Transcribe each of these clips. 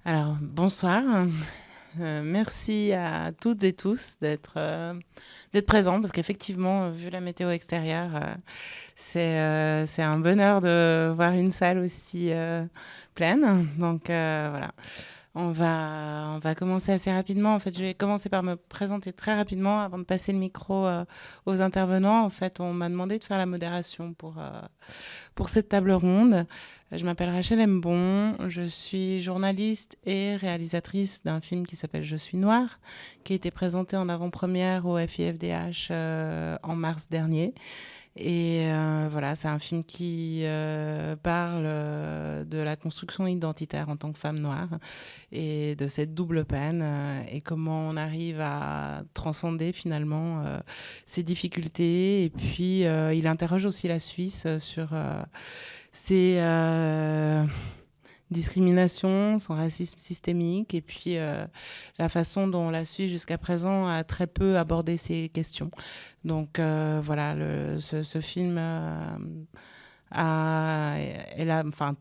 Alors, bonsoir. Merci à toutes et tous d'être présents parce qu'effectivement, vu la météo extérieure, c'est un bonheur de voir une salle aussi pleine. Donc voilà. On va commencer assez rapidement. En fait, je vais commencer par me présenter très rapidement avant de passer le micro aux intervenants. En fait, on m'a demandé de faire la modération pour cette table ronde. Je m'appelle Rachel Mbon, je suis journaliste et réalisatrice d'un film qui s'appelle Je suis noire, qui a été présenté en avant-première au FIFDH en mars dernier. Et voilà, c'est un film qui parle de la construction identitaire en tant que femme noire et de cette double peine et comment on arrive à transcender finalement ces difficultés. Et puis, il interroge aussi la Suisse sur ses discriminations, son racisme systémique et puis la façon dont la Suisse jusqu'à présent a très peu abordé ces questions. Donc voilà, ce film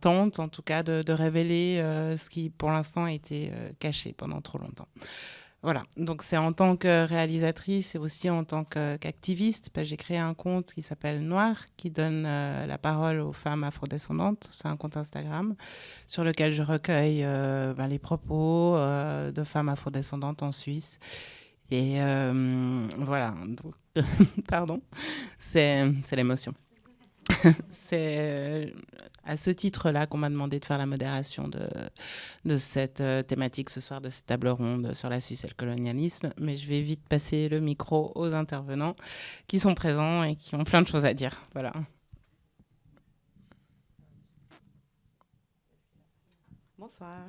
tente en tout cas de révéler ce qui pour l'instant a été caché pendant trop longtemps. Voilà, donc c'est en tant que réalisatrice et aussi en tant qu'activiste, j'ai créé un compte qui s'appelle Noir, qui donne la parole aux femmes afrodescendantes. C'est un compte Instagram sur lequel je recueille les propos de femmes afrodescendantes en Suisse. Et voilà, donc, pardon, c'est l'émotion. C'est à ce titre-là qu'on m'a demandé de faire la modération de cette thématique ce soir, de cette table ronde sur la Suisse et le colonialisme. Mais je vais vite passer le micro aux intervenants qui sont présents et qui ont plein de choses à dire. Voilà. Bonsoir.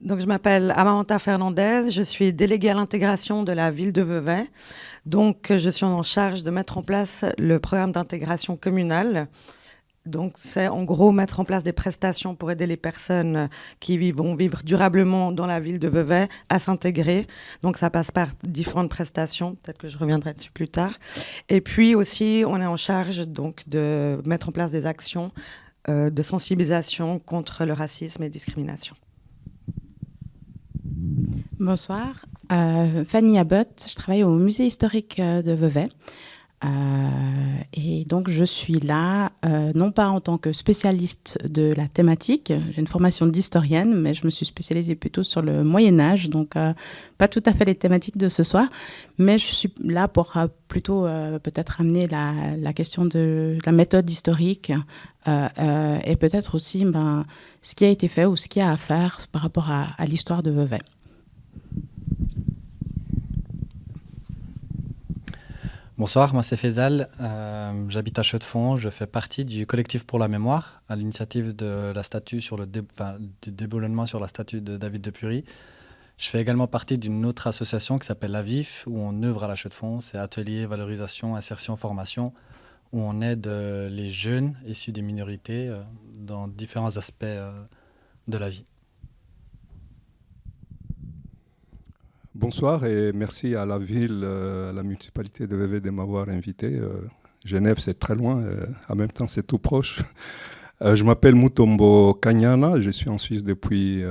Donc, je m'appelle Amanda Fernandez, je suis déléguée à l'intégration de la ville de Vevey. Donc, je suis en charge de mettre en place le programme d'intégration communale. Donc, c'est en gros mettre en place des prestations pour aider les personnes qui vont vivre durablement dans la ville de Vevey à s'intégrer. Donc, ça passe par différentes prestations. Peut-être que je reviendrai dessus plus tard. Et puis aussi, on est en charge donc de mettre en place des actions de sensibilisation contre le racisme et la discrimination. Bonsoir, Fanny Abbott, je travaille au musée historique de Vevey. Et donc je suis là, non pas en tant que spécialiste de la thématique, j'ai une formation d'historienne, mais je me suis spécialisée plutôt sur le Moyen-Âge, donc pas tout à fait les thématiques de ce soir, mais je suis là pour plutôt peut-être amener la question de la méthode historique et peut-être aussi ce qui a été fait ou ce qu'il y a à faire par rapport à l'histoire de Vevey. Bonsoir, moi c'est Faisal, j'habite à Chaux-de-Fonds, je fais partie du collectif pour la mémoire à l'initiative de la statue du déboulonnement sur la statue de David de Pury. Je fais également partie d'une autre association qui s'appelle l'AVIF où on œuvre à la Chaux-de-Fonds, c'est Atelier, Valorisation, Insertion, Formation, où on aide les jeunes issus des minorités dans différents aspects de la vie. Bonsoir et merci à la ville, à la municipalité de Vevey de m'avoir invité. Genève, c'est très loin, en même temps, c'est tout proche. Je m'appelle Mutombo Kanyana, je suis en Suisse depuis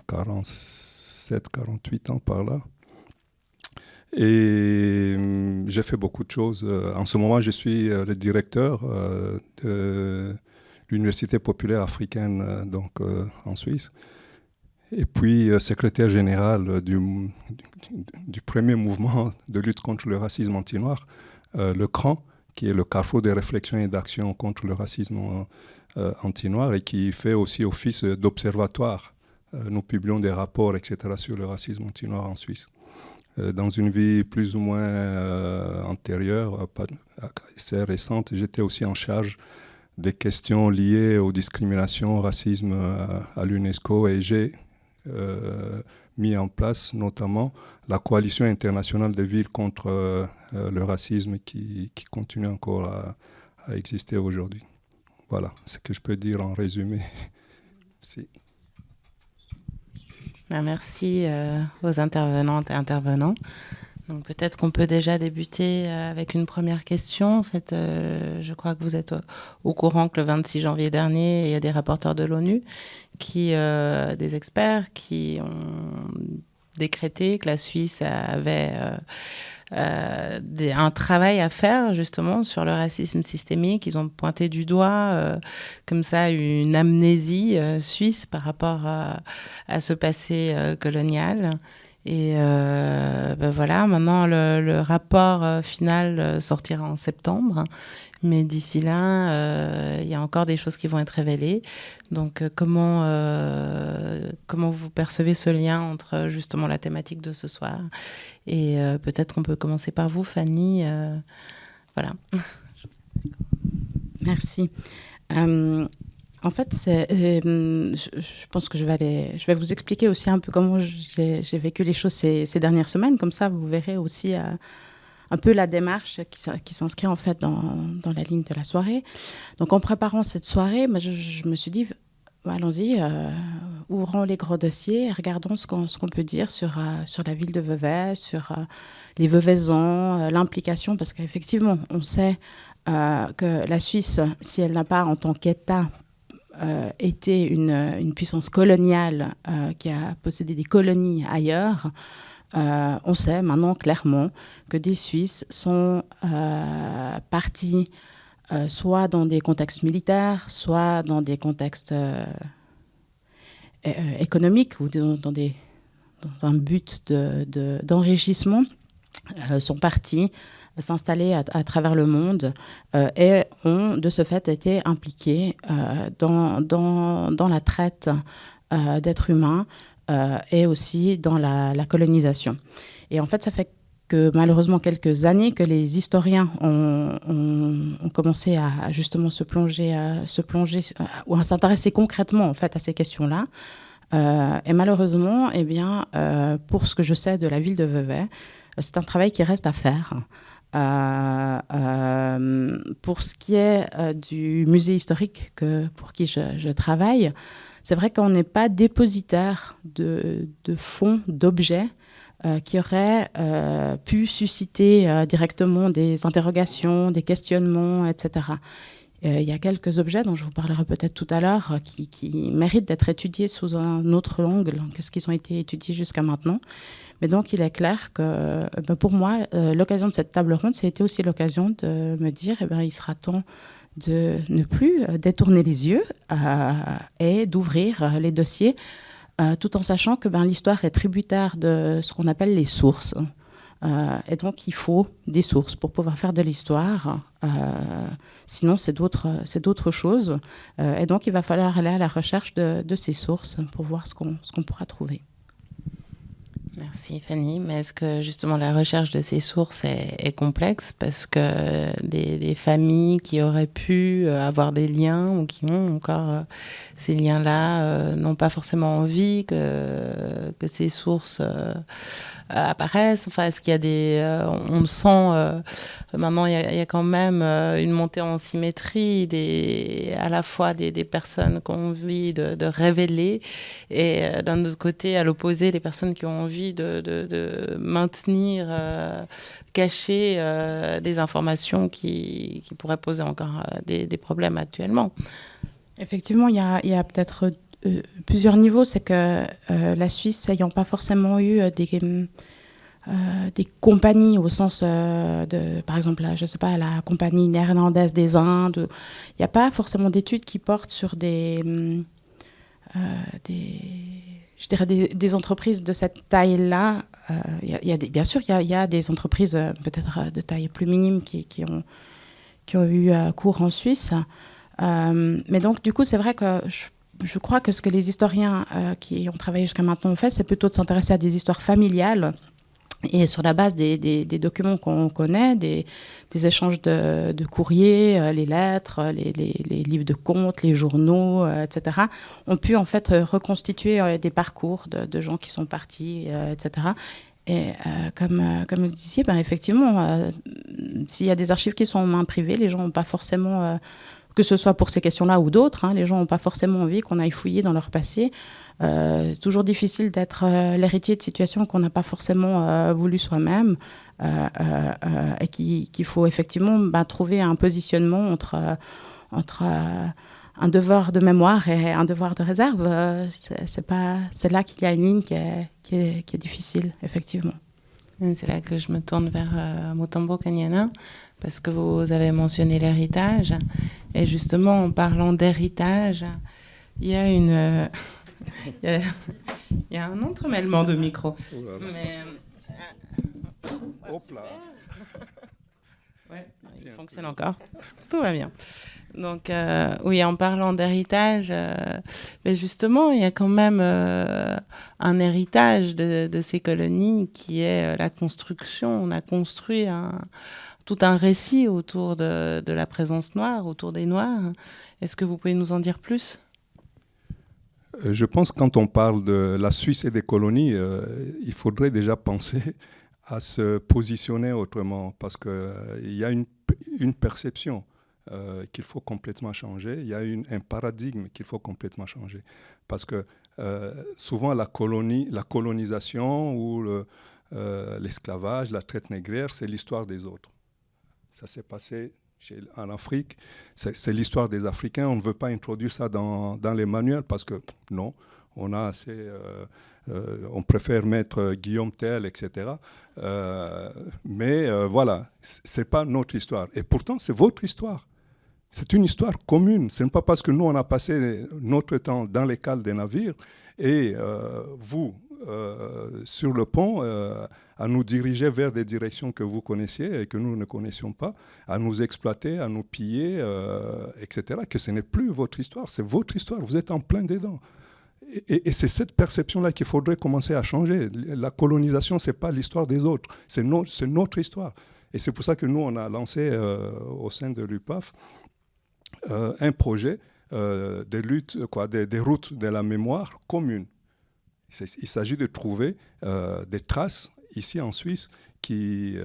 47-48 ans par là. Et j'ai fait beaucoup de choses. En ce moment, je suis le directeur de l'Université populaire africaine en Suisse. Et puis secrétaire général du premier mouvement de lutte contre le racisme anti-noir, le CRAN, qui est le Carrefour des réflexions et d'actions contre le racisme anti-noir et qui fait aussi office d'observatoire. Nous publions des rapports, etc., sur le racisme anti-noir en Suisse. Dans une vie plus ou moins antérieure, assez récente, j'étais aussi en charge des questions liées aux discriminations, au racisme à l'UNESCO et j'ai mis en place notamment la coalition internationale des villes contre le racisme qui continue encore à exister aujourd'hui. Voilà ce que je peux dire en résumé. Merci. Merci aux intervenantes et intervenants. Donc peut-être qu'on peut déjà débuter avec une première question. En fait, je crois que vous êtes au courant que le 26 janvier dernier, il y a des rapporteurs de l'ONU, des experts, qui ont décrété que la Suisse avait un travail à faire justement sur le racisme systémique. Ils ont pointé du doigt comme ça une amnésie suisse par rapport à ce passé colonial. Et voilà, maintenant le rapport final sortira en septembre. Mais d'ici là, il y a encore des choses qui vont être révélées. Donc comment vous percevez ce lien entre justement la thématique de ce soir et peut-être qu'on peut commencer par vous, Fanny. Voilà. Merci. En fait, je pense que je vais vous expliquer aussi un peu comment j'ai vécu les choses ces dernières semaines. Comme ça, vous verrez aussi un peu la démarche qui s'inscrit en fait dans la ligne de la soirée. Donc, en préparant cette soirée, je me suis dit, allons-y, ouvrons les gros dossiers et regardons ce qu'on peut dire sur la ville de Vevey, sur les Veveysans, l'implication, parce qu'effectivement, on sait que la Suisse, si elle n'a pas en tant qu'État été une puissance coloniale qui a possédé des colonies ailleurs, on sait maintenant clairement que des Suisses sont partis soit dans des contextes militaires, soit dans des contextes économiques ou dans un but d'enrichissement, sont partis s'installer à travers le monde et ont de ce fait été impliqués dans la traite d'êtres humains et aussi dans la colonisation. Et en fait, ça fait que malheureusement quelques années que les historiens ont commencé à justement se plonger ou à s'intéresser concrètement en fait à ces questions-là. Et malheureusement, eh bien, pour ce que je sais de la ville de Vevey, c'est un travail qui reste à faire. Pour ce qui est du musée historique pour qui je travaille, c'est vrai qu'on n'est pas dépositaire de fonds, d'objets qui auraient pu susciter directement des interrogations, des questionnements, etc. Il y a quelques objets dont je vous parlerai peut-être tout à l'heure qui méritent d'être étudiés sous un autre angle que ce qu'ils ont été étudiés jusqu'à maintenant. Mais donc, il est clair que pour moi, l'occasion de cette table ronde, c'était aussi l'occasion de me dire il sera temps de ne plus détourner les yeux et d'ouvrir les dossiers, tout en sachant que l'histoire est tributaire de ce qu'on appelle les sources. Et donc, il faut des sources pour pouvoir faire de l'histoire. Sinon, c'est d'autres choses. Et donc, il va falloir aller à la recherche de ces sources pour voir ce qu'on pourra trouver. Merci Fanny, mais est-ce que justement la recherche de ces sources est complexe parce que les familles qui auraient pu avoir des liens ou qui ont encore ces liens-là n'ont pas forcément envie que ces sources apparaissent. Enfin, est-ce qu'il y a on le sent maintenant, il y a quand même une montée en symétrie à la fois des personnes qui ont envie de révéler et d'un autre côté, à l'opposé, les personnes qui ont envie de maintenir cachées des informations qui pourraient poser encore des problèmes actuellement. Effectivement, il y a peut-être plusieurs niveaux. C'est que la Suisse, n'ayant pas forcément eu des compagnies au sens par exemple, je sais pas, la compagnie néerlandaise des Indes, il n'y a pas forcément d'études qui portent sur des entreprises de cette taille-là. Bien sûr, il y a des entreprises peut-être de taille plus minime qui ont eu cours en Suisse. Mais donc, du coup, c'est vrai que je crois que ce que les historiens qui ont travaillé jusqu'à maintenant ont fait, c'est plutôt de s'intéresser à des histoires familiales. Et sur la base des documents qu'on connaît, des échanges de courriers, les lettres, les livres de comptes, les journaux, etc., ont pu en fait reconstituer des parcours de gens qui sont partis, etc. Et comme vous le disiez, effectivement, s'il y a des archives qui sont en main privée, les gens n'ont pas forcément que ce soit pour ces questions-là ou d'autres. Les gens n'ont pas forcément envie qu'on aille fouiller dans leur passé. C'est toujours difficile d'être l'héritier de situations qu'on n'a pas forcément voulu soi-même et qu'il faut effectivement trouver un positionnement entre un devoir de mémoire et un devoir de réserve. C'est là qu'il y a une ligne qui est difficile, effectivement. C'est là que je me tourne vers Mutombo Kanyana, parce que vous avez mentionné l'héritage. Et justement, en parlant d'héritage, il y a il y a un entremêlement de micros. Mais... Hop là. Ouais, il fonctionne encore. Tout va bien. Donc, oui, en parlant d'héritage, mais justement, il y a quand même un héritage de ces colonies qui est la construction. On a construit tout un récit autour de la présence noire, autour des Noirs. Est-ce que vous pouvez nous en dire plus ? Je pense que quand on parle de la Suisse et des colonies, il faudrait déjà penser à se positionner autrement, parce qu'il y a une perception qu'il faut complètement changer, il y a un paradigme qu'il faut complètement changer. Parce que souvent la colonisation ou l'esclavage, la traite négrière, c'est l'histoire des autres. Ça s'est passé en Afrique, c'est l'histoire des Africains. On ne veut pas introduire ça dans les manuels parce que non, on a assez... on préfère mettre Guillaume Tell, etc. Mais voilà, ce n'est pas notre histoire. Et pourtant, c'est votre histoire. C'est une histoire commune. Ce n'est pas parce que nous, on a passé notre temps dans les cales des navires et vous, sur le pont, à nous diriger vers des directions que vous connaissiez et que nous ne connaissions pas, à nous exploiter, à nous piller, etc., que ce n'est plus votre histoire, c'est votre histoire, vous êtes en plein dedans. Et c'est cette perception-là qu'il faudrait commencer à changer. La colonisation, ce n'est pas l'histoire des autres, c'est notre histoire. Et c'est pour ça que nous, on a lancé au sein de l'UPAF un projet de lutte, des routes de la mémoire commune. Il s'agit de trouver des traces ici en Suisse qui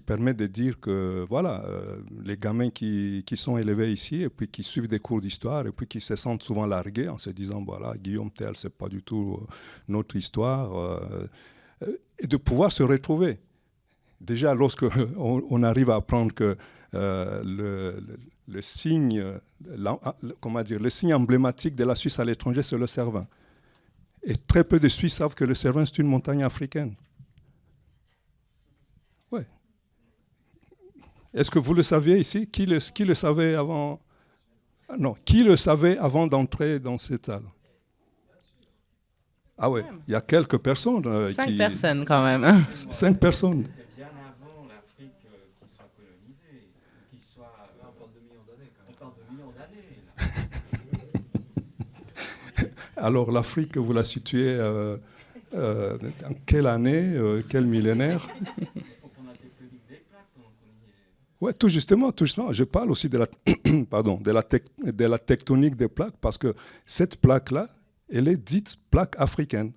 permettent de dire que voilà, les gamins qui sont élevés ici et puis qui suivent des cours d'histoire et puis qui se sentent souvent largués en se disant voilà, Guillaume Tell, c'est pas du tout notre histoire, et de pouvoir se retrouver. Déjà, lorsque on arrive à apprendre que le signe, le signe emblématique de la Suisse à l'étranger, c'est le Cervin. Et très peu de Suisses savent que le Cervin, c'est une montagne africaine. Ouais. Est-ce que vous le saviez ici ? Qui le savait avant ? Non, qui le savait avant d'entrer dans cette salle ? Ah ouais, il y a quelques personnes. 5 personnes quand même. 5 personnes. Bien avant l'Afrique qui soit colonisée, qui soit... on parle de millions d'années quand même. On parle de millions d'années. Alors l'Afrique, vous la situez dans quelle année, quel millénaire ? Oui, tout justement. Je parle aussi de la tectonique des plaques, parce que cette plaque-là, elle est dite plaque africaine.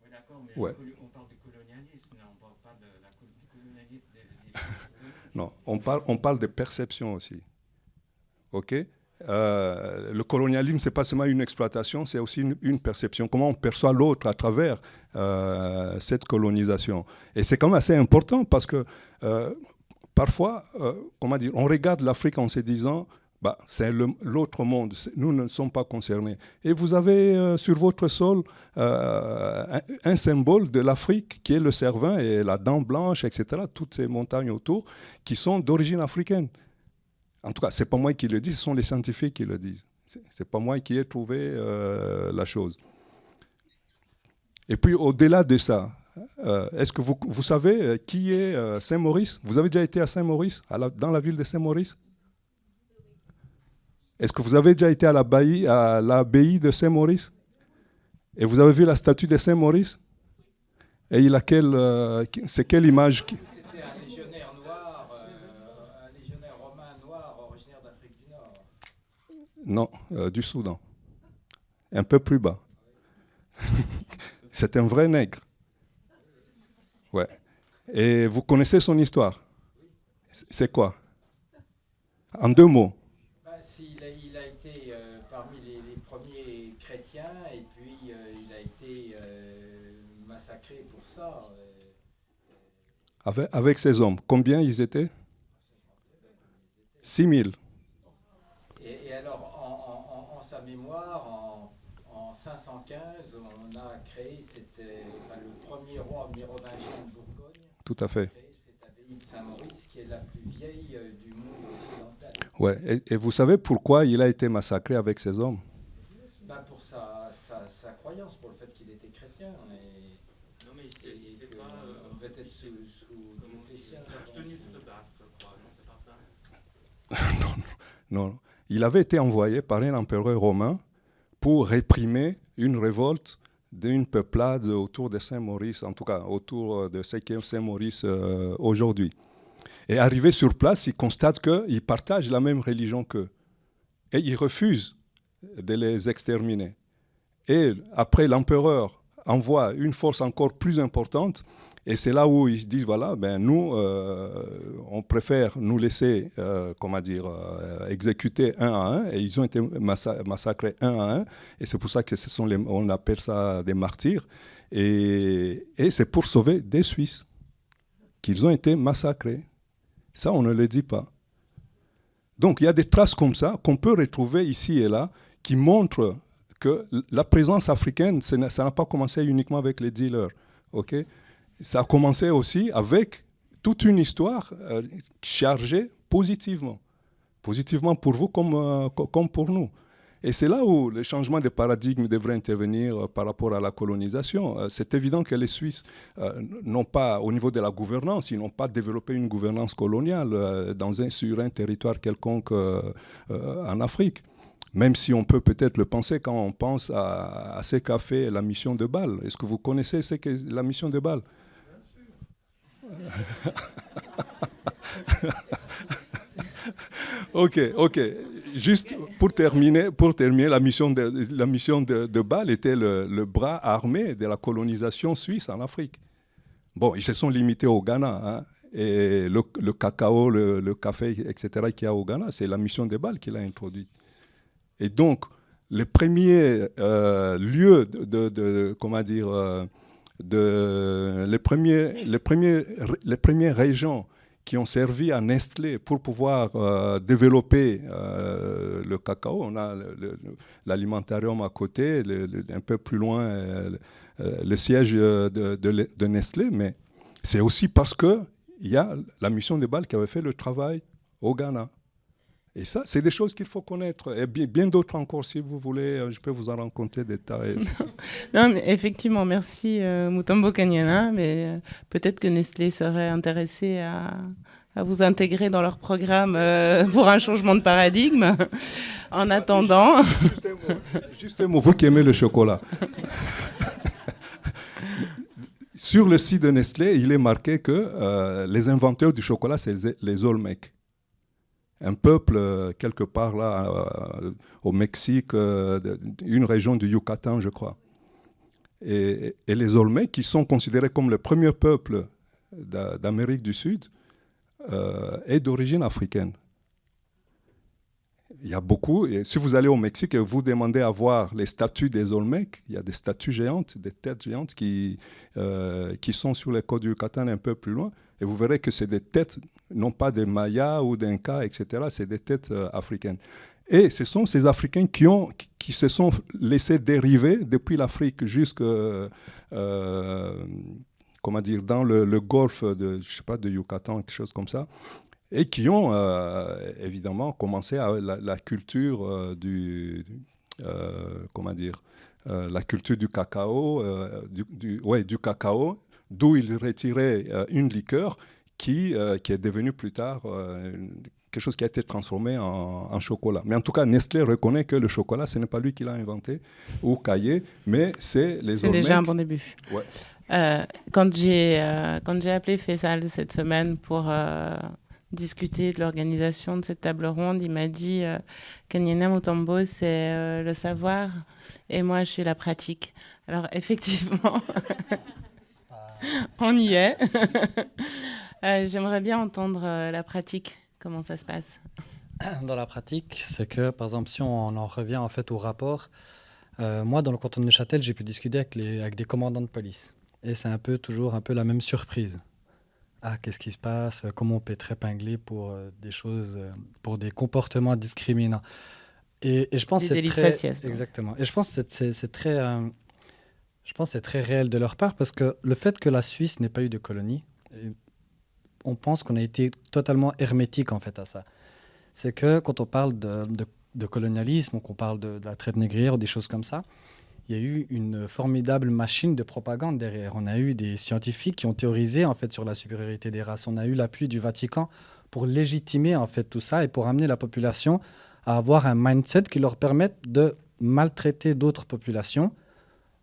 Oui, d'accord, mais ouais. On parle du colonialisme, là, on ne parle pas du colonialisme. Non, on parle de perception aussi. OK ? Le colonialisme, ce n'est pas seulement une exploitation, c'est aussi une perception. Comment on perçoit l'autre à travers cette colonisation. Et c'est quand même assez important parce que parfois, on regarde l'Afrique en se disant c'est l'autre monde, nous ne sommes pas concernés. Et vous avez sur votre sol un symbole de l'Afrique qui est le Cervin et la dent blanche, etc., toutes ces montagnes autour qui sont d'origine africaine. En tout cas, ce n'est pas moi qui le dis, ce sont les scientifiques qui le disent. Ce n'est pas moi qui ai trouvé la chose. Et puis, au-delà de ça, est-ce que vous savez qui est Saint-Maurice ? Vous avez déjà été à Saint-Maurice, dans la ville de Saint-Maurice ? Est-ce que vous avez déjà été à l'abbaye de Saint-Maurice ? Et vous avez vu la statue de Saint-Maurice ? Et il a c'est quelle image C'était un légionnaire noir, un légionnaire romain noir originaire d'Afrique du Nord. Non, du Soudan. Un peu plus bas. C'est un vrai nègre. Ouais. Et vous connaissez son histoire ? C'est quoi ? En 2 mots. Il a été parmi les premiers chrétiens et puis il a été massacré pour ça. Avec ces hommes, combien ils étaient? 6 000. Et alors, en sa mémoire, en 515, on a créé, c'était le premier roi mérovingien de Bourgogne. Tout à fait. Cette abbaye de Saint-Maurice, qui est la plus vieille du monde occidental. Ouais. Et vous savez pourquoi il a été massacré avec ces hommes? Pour sa croyance, pour le fait qu'il était chrétien. Non, mais c'est pas. On devait être sous Dioclétien. Abstenu de battre, je crois. Non, c'est pas ça. Non. Il avait été envoyé par un empereur romain pour réprimer une révolte d'une peuplade autour de Saint-Maurice, en tout cas autour de Saint-Maurice aujourd'hui. Et arrivé sur place, il constate qu'ils partagent la même religion qu'eux. Et il refuse de les exterminer. Et après, l'empereur envoie une force encore plus importante. Et c'est là où ils se disent, voilà, nous, on préfère nous laisser, exécuter un à un. Et ils ont été massacrés un à un. Et c'est pour ça que on appelle ça des martyrs. Et c'est pour sauver des Suisses qu'ils ont été massacrés. Ça, on ne le dit pas. Donc, il y a des traces comme ça qu'on peut retrouver ici et là qui montrent que la présence africaine, ça n'a pas commencé uniquement avec les dealers. Okay? Ça a commencé aussi avec toute une histoire chargée positivement. Positivement pour vous comme pour nous. Et c'est là où le changement de paradigme devrait intervenir par rapport à la colonisation. C'est évident que les Suisses n'ont pas, au niveau de la gouvernance, ils n'ont pas développé une gouvernance coloniale sur un territoire quelconque en Afrique. Même si on peut peut-être le penser quand on pense à ce qu'a fait la mission de Bâle. Est-ce que vous connaissez ce qu'est la mission de Bâle? Ok. Juste pour terminer, la mission de Bâle était le bras armé de la colonisation suisse en Afrique. Bon, ils se sont limités au Ghana. Hein, et le cacao, le café, etc., qu'il y a au Ghana, c'est la mission de Bâle qui l'a introduit. Et donc, les premiers lieux les premières régions qui ont servi à Nestlé pour pouvoir développer le cacao. On a l'alimentarium à côté, un peu plus loin, le siège de Nestlé, mais c'est aussi parce qu'il y a la mission de Bâle qui avait fait le travail au Ghana. Et ça, c'est des choses qu'il faut connaître. Et bien d'autres encore, si vous voulez, je peux vous en raconter des détails. Non, mais effectivement, merci Mutombo Kanyana, mais peut-être que Nestlé serait intéressé à vous intégrer dans leur programme pour un changement de paradigme. En attendant... Juste un mot, vous qui aimez le chocolat. Sur le site de Nestlé, il est marqué que les inventeurs du chocolat, c'est les Olmecs. Un peuple, quelque part là, au Mexique, une région du Yucatan, je crois. Et les Olmecs, qui sont considérés comme le premier peuple d'Amérique du Sud, est d'origine africaine. Il y a beaucoup, et si vous allez au Mexique et vous demandez à voir les statues des Olmecs, il y a des statues géantes, des têtes géantes qui sont sur les côtes du Yucatan un peu plus loin, et vous verrez que c'est des têtes, non pas des Mayas ou d'Inca, etc., c'est des têtes africaines. Et ce sont ces Africains qui se sont laissés dériver depuis l'Afrique jusqu'à, dans le golfe de Yucatan, quelque chose comme ça, et qui ont évidemment commencé la culture la culture du cacao, du cacao, d'où ils retiraient une liqueur qui est devenue plus tard quelque chose qui a été transformé en chocolat. Mais en tout cas, Nestlé reconnaît que le chocolat, ce n'est pas lui qui l'a inventé, ou Caillé, mais c'est les Olmecs. C'est déjà un bon début. Ouais. Quand j'ai appelé Faisal cette semaine pour discuter de l'organisation de cette table ronde, il m'a dit Kanyana Mutombo, c'est le savoir, et moi, je suis la pratique. Alors, effectivement, on y est. J'aimerais bien entendre la pratique. Comment ça se passe? dans la pratique, c'est que, par exemple, si on en revient en fait au rapport, moi, dans le canton de Neuchâtel, j'ai pu discuter avec des commandants de police. Et c'est toujours un peu la même surprise. Ah, qu'est-ce qui se passe? Comment on peut être épinglé pour des choses, pour des comportements discriminants? Et je pense Des que c'est délits de très... faciès, donc. Exactement. Et je pense que c'est très... je pense que c'est très réel de leur part parce que le fait que la Suisse n'ait pas eu de colonie, on pense qu'on a été totalement hermétique en fait à ça. C'est que quand on parle de colonialisme ou qu'on parle de la traite négrière ou des choses comme ça, il y a eu une formidable machine de propagande derrière. On a eu des scientifiques qui ont théorisé en fait sur la supériorité des races. On a eu l'appui du Vatican pour légitimer en fait tout ça et pour amener la population à avoir un mindset qui leur permette de maltraiter d'autres populations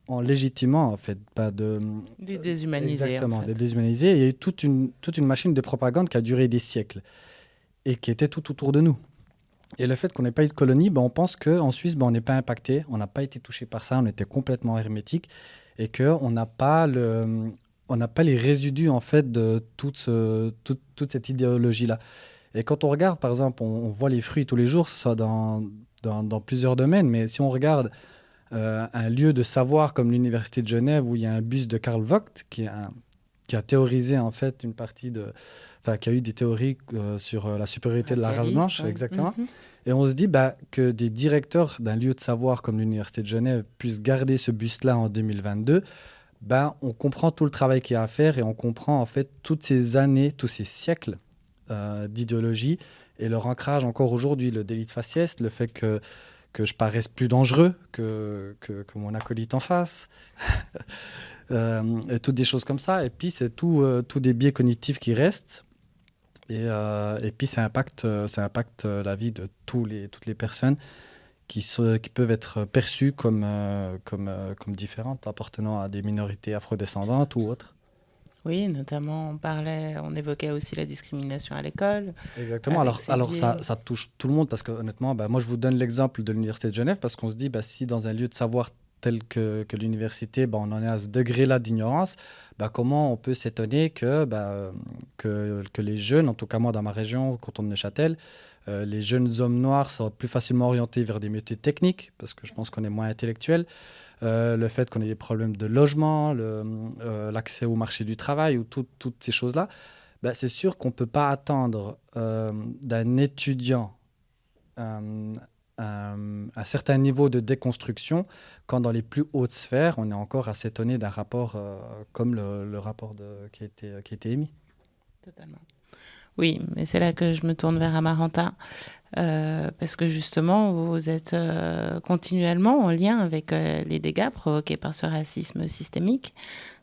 en légitimant en fait, pas de Des déshumanisés, exactement, en fait. de déshumaniser. Il y a eu toute une machine de propagande qui a duré des siècles et qui était tout autour de nous. Et le fait qu'on n'ait pas eu de colonie, ben, on pense qu'en Suisse, ben, on n'est pas impacté, on n'a pas été touché par ça, on était complètement hermétique et qu'on n'a pas les résidus en fait de toute cette idéologie-là. Et quand on regarde, par exemple, on voit les fruits tous les jours, que ce soit dans plusieurs domaines, mais si on regarde un lieu de savoir comme l'Université de Genève où il y a un buste de Karl Vogt qui a théorisé en fait une partie qui a eu des théories sur la supériorité de la race blanche, Ouais. exactement. Et on se dit que des directeurs d'un lieu de savoir comme l'Université de Genève puissent garder ce buste-là en 2022, on comprend tout le travail qu'il y a à faire et on comprend en fait toutes ces années, tous ces siècles d'idéologie et leur ancrage encore aujourd'hui, le délit de faciès, le fait que je paraisse plus dangereux que mon acolyte en face, et toutes des choses comme ça. Et puis, c'est tout des biais cognitifs qui restent. Et puis, ça impacte la vie de toutes les personnes qui peuvent être perçues comme différentes, appartenant à des minorités afrodescendantes ou autres. Oui, notamment, on évoquait aussi la discrimination à l'école. Exactement. Alors ça touche tout le monde parce que honnêtement, moi je vous donne l'exemple de l'Université de Genève parce qu'on se dit, si dans un lieu de savoir tel que l'université, on en est à ce degré-là d'ignorance, comment on peut s'étonner que les jeunes, en tout cas moi dans ma région, au canton de Neuchâtel, les jeunes hommes noirs sont plus facilement orientés vers des métiers techniques parce que je pense qu'on est moins intellectuels. Le fait qu'on ait des problèmes de logement, l'accès au marché du travail ou toutes ces choses-là, c'est sûr qu'on ne peut pas attendre d'un étudiant un certain niveau de déconstruction quand dans les plus hautes sphères, on est encore à s'étonner d'un rapport comme le rapport qui a été émis. Totalement. Oui, mais c'est là que je me tourne vers Amaranta. Parce que justement, vous êtes continuellement en lien avec les dégâts provoqués par ce racisme systémique.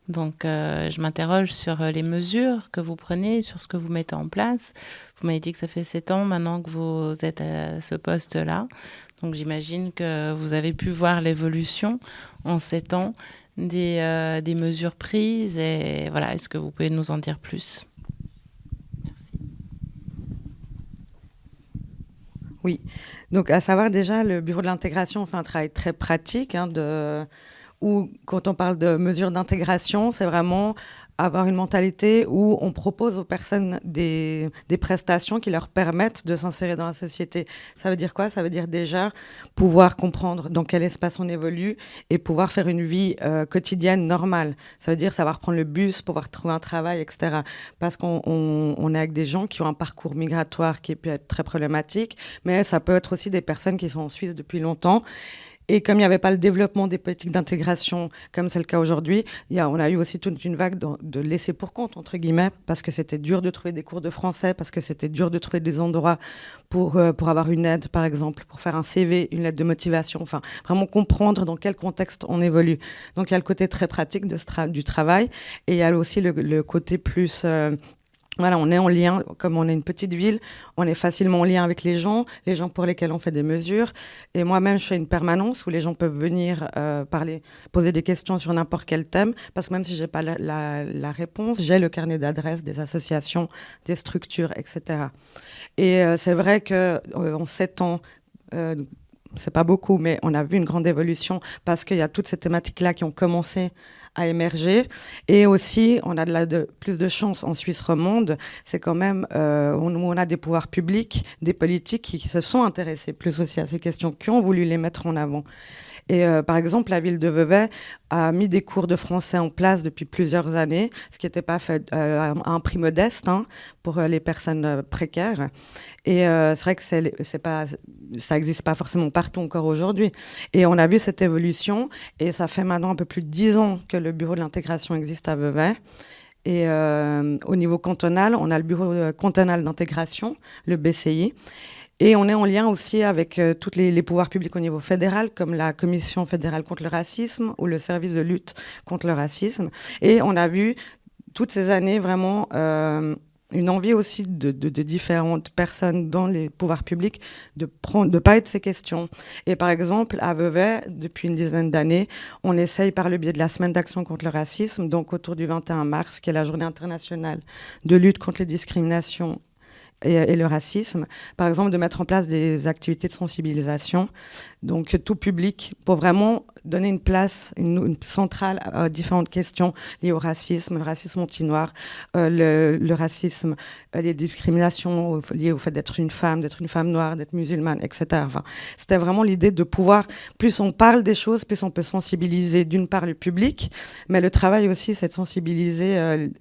Donc, je m'interroge sur les mesures que vous prenez, sur ce que vous mettez en place. Vous m'avez dit que ça fait 7 ans maintenant que vous êtes à ce poste-là. Donc, j'imagine que vous avez pu voir l'évolution en 7 ans des mesures prises. Et voilà, est-ce que vous pouvez nous en dire plus ? Oui, donc à savoir déjà, le Bureau de l'intégration fait un travail très pratique, où quand on parle de mesures d'intégration, c'est vraiment avoir une mentalité où on propose aux personnes des prestations qui leur permettent de s'insérer dans la société. Ça veut dire quoi? Ça veut dire déjà pouvoir comprendre dans quel espace on évolue et pouvoir faire une vie quotidienne normale. Ça veut dire savoir prendre le bus, pouvoir trouver un travail, etc. Parce qu'on est avec des gens qui ont un parcours migratoire qui peut être très problématique, mais ça peut être aussi des personnes qui sont en Suisse depuis longtemps. Et comme il n'y avait pas le développement des politiques d'intégration, comme c'est le cas aujourd'hui, on a eu aussi toute une vague de laissés pour compte, entre guillemets, parce que c'était dur de trouver des cours de français, parce que c'était dur de trouver des endroits pour avoir une aide, par exemple, pour faire un CV, une lettre de motivation, enfin, vraiment comprendre dans quel contexte on évolue. Donc, il y a le côté très pratique du travail, et il y a aussi le côté plus... Voilà, on est en lien, comme on est une petite ville, on est facilement en lien avec les gens pour lesquels on fait des mesures. Et moi-même, je fais une permanence où les gens peuvent venir poser des questions sur n'importe quel thème, parce que même si je n'ai pas la réponse, j'ai le carnet d'adresses des associations, des structures, etc. Et c'est vrai qu'en 7 ans, c'est pas beaucoup, mais on a vu une grande évolution parce qu'il y a toutes ces thématiques-là qui ont commencé à émerger. Et aussi, on a plus de chance en Suisse romande. C'est quand même, on a des pouvoirs publics, des politiques qui se sont intéressés plus aussi à ces questions, qui ont voulu les mettre en avant. Et par exemple, la ville de Vevey a mis des cours de français en place depuis plusieurs années, ce qui n'était pas fait à un prix modeste pour les personnes précaires. Et c'est vrai que ça n'existe pas forcément partout encore aujourd'hui. Et on a vu cette évolution, et ça fait maintenant un peu plus de 10 ans que le bureau de l'intégration existe à Vevey. Et au niveau cantonal, on a le bureau cantonal d'intégration, le BCI. Et on est en lien aussi avec tous les pouvoirs publics au niveau fédéral, comme la Commission fédérale contre le racisme ou le service de lutte contre le racisme. Et on a vu toutes ces années vraiment une envie aussi de différentes personnes dans les pouvoirs publics de parler de ces questions. Et par exemple, à Vevey, depuis une dizaine d'années, on essaye par le biais de la Semaine d'action contre le racisme, donc autour du 21 mars, qui est la journée internationale de lutte contre les discriminations et le racisme, par exemple, de mettre en place des activités de sensibilisation, donc tout public, pour vraiment donner une place, une centrale à différentes questions liées au racisme, le racisme anti-noir, le racisme, les discriminations liées au fait d'être une femme noire, d'être musulmane, etc. Enfin, c'était vraiment l'idée de pouvoir, plus on parle des choses, plus on peut sensibiliser d'une part le public, mais le travail aussi, c'est de sensibiliser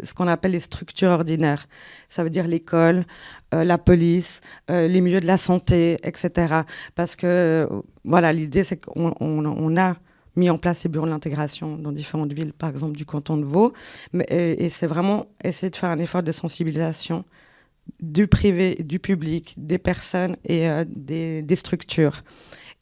ce qu'on appelle les structures ordinaires. Ça veut dire l'école, la police, les milieux de la santé, etc. Parce que, voilà, l'idée, c'est qu'on a mis en place ces bureaux de l'intégration dans différentes villes, par exemple du canton de Vaud. Et c'est vraiment essayer de faire un effort de sensibilisation du privé, du public, des personnes et des structures.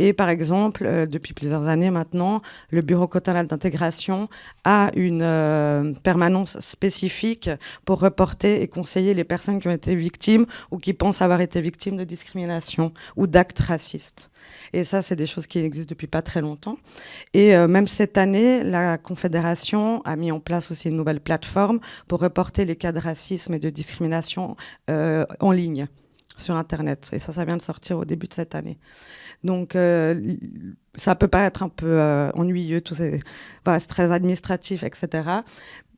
Et par exemple, depuis plusieurs années maintenant, le Bureau cantonal d'intégration a une permanence spécifique pour reporter et conseiller les personnes qui ont été victimes ou qui pensent avoir été victimes de discrimination ou d'actes racistes. Et ça, c'est des choses qui existent depuis pas très longtemps. Et même cette année, la Confédération a mis en place aussi une nouvelle plateforme pour reporter les cas de racisme et de discrimination en ligne sur Internet. Et ça vient de sortir au début de cette année. Donc, ça peut paraître un peu ennuyeux, c'est très administratif, etc.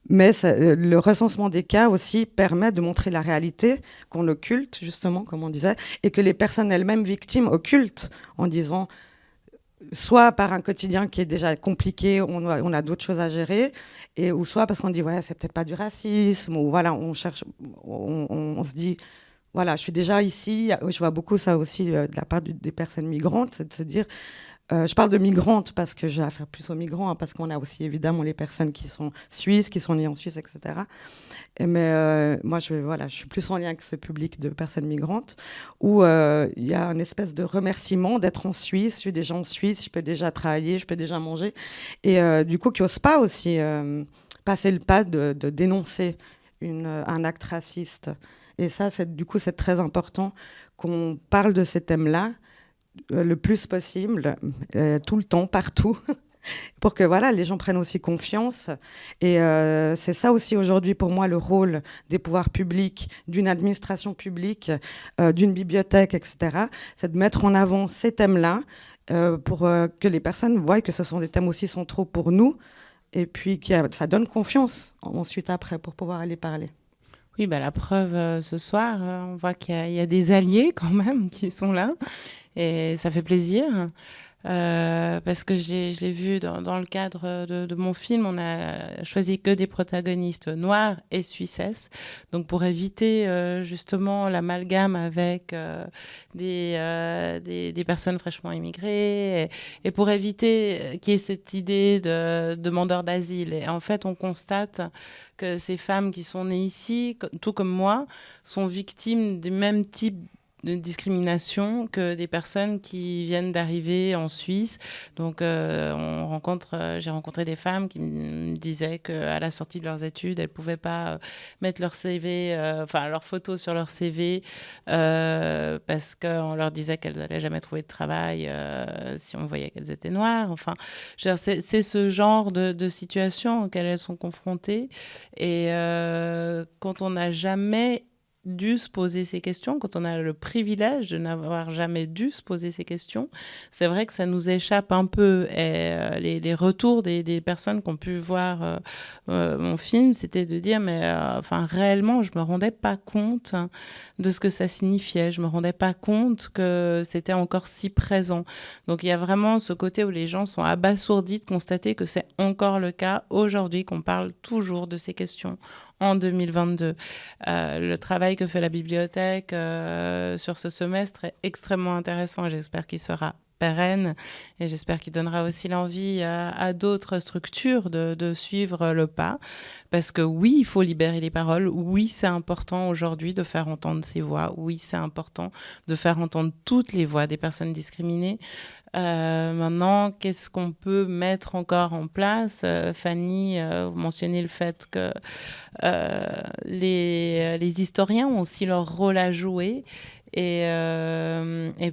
Mais le recensement des cas aussi permet de montrer la réalité qu'on occulte, justement, comme on disait, et que les personnes elles-mêmes victimes occultent en disant, soit par un quotidien qui est déjà compliqué, on a d'autres choses à gérer, ou soit parce qu'on dit, ouais, c'est peut-être pas du racisme, ou voilà, on se dit... Voilà, je suis déjà ici. Je vois beaucoup ça aussi de la part des personnes migrantes, c'est de se dire, je parle de migrantes parce que j'ai affaire plus aux migrants, parce qu'on a aussi évidemment les personnes qui sont suisses, qui sont nées en Suisse, etc. Mais moi, je suis plus en lien avec ce public de personnes migrantes où il y a une espèce de remerciement d'être en Suisse. Je suis déjà en Suisse, je peux déjà travailler, je peux déjà manger. Et du coup, qui n'osent pas aussi passer le pas de dénoncer un acte raciste. Et ça, du coup, c'est très important qu'on parle de ces thèmes-là le plus possible, tout le temps, partout, pour que voilà, les gens prennent aussi confiance. Et c'est ça aussi aujourd'hui pour moi le rôle des pouvoirs publics, d'une administration publique, d'une bibliothèque, etc. C'est de mettre en avant ces thèmes-là pour que les personnes voient que ce sont des thèmes aussi centraux pour nous et puis que ça donne confiance ensuite après pour pouvoir aller parler. Oui, bah, la preuve, ce soir, on voit qu'il y a des alliés quand même qui sont là et ça fait plaisir. Parce que je l'ai vu dans le cadre de mon film, on a choisi que des protagonistes noirs et suissesses, donc pour éviter justement l'amalgame avec des personnes fraîchement immigrées et pour éviter qu'il y ait cette idée de demandeurs d'asile. Et en fait, on constate que ces femmes qui sont nées ici, tout comme moi, sont victimes du même type de discrimination que des personnes qui viennent d'arriver en Suisse. Donc, j'ai rencontré des femmes qui me disaient qu'à la sortie de leurs études, elles ne pouvaient pas mettre leur CV, leur photo sur leur CV parce qu'on leur disait qu'elles n'allaient jamais trouver de travail si on voyait qu'elles étaient noires. Enfin, c'est ce genre de situation auquel elles sont confrontées. Et quand on n'a jamais dû se poser ces questions, quand on a le privilège de n'avoir jamais dû se poser ces questions, c'est vrai que ça nous échappe un peu. Et les retours des personnes qui ont pu voir mon film, c'était de dire, mais réellement, je me rendais pas compte de ce que ça signifiait. Je me rendais pas compte que c'était encore si présent. Donc il y a vraiment ce côté où les gens sont abasourdis de constater que c'est encore le cas aujourd'hui, qu'on parle toujours de ces questions en 2022. Le travail que fait la bibliothèque sur ce semestre est extrêmement intéressant et j'espère qu'il sera pérenne et j'espère qu'il donnera aussi l'envie à d'autres structures de suivre le pas. Parce que oui, il faut libérer les paroles. Oui, c'est important aujourd'hui de faire entendre ces voix. Oui, c'est important de faire entendre toutes les voix des personnes discriminées. Maintenant, qu'est-ce qu'on peut mettre encore en place? Fanny, vous mentionnez le fait que les historiens ont aussi leur rôle à jouer. Et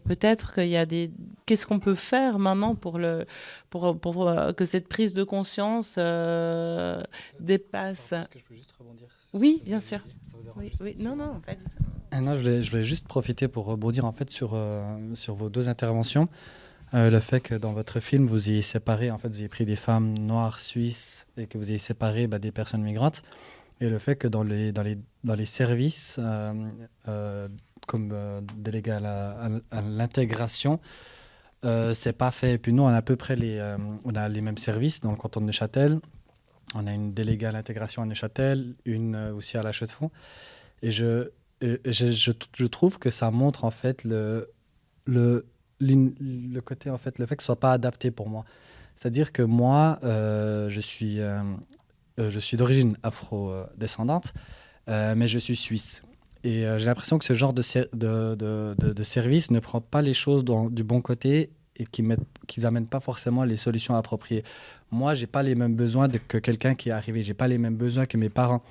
peut-être qu'il y a des... Qu'est-ce qu'on peut faire maintenant pour que cette prise de conscience dépasse? Est-ce que je peux juste rebondir? Oui, bien sûr. Oui, oui. Non, pas du tout. Non, je voulais juste profiter pour rebondir en fait sur vos deux interventions. Le fait que dans votre film, vous ayez séparé, en fait, vous ayez pris des femmes noires suisses et que vous ayez séparé des personnes migrantes. Et le fait que dans les services, comme délégué à l'intégration, c'est pas fait. Et puis nous, on a à peu près on a les mêmes services dans le canton de Neuchâtel. On a une déléguée à l'intégration à Neuchâtel, une aussi à La Chaux-de-Fonds. Et je trouve que ça montre en fait le côté, en fait, le fait que ce soit pas adapté pour moi. C'est-à-dire que moi, je suis d'origine afro-descendante, mais je suis suisse. Et j'ai l'impression que ce genre de service ne prend pas les choses du bon côté et qu'ils n'amènent pas forcément les solutions appropriées. Moi, je n'ai pas les mêmes besoins que quelqu'un qui est arrivé. Je n'ai pas les mêmes besoins que mes parents.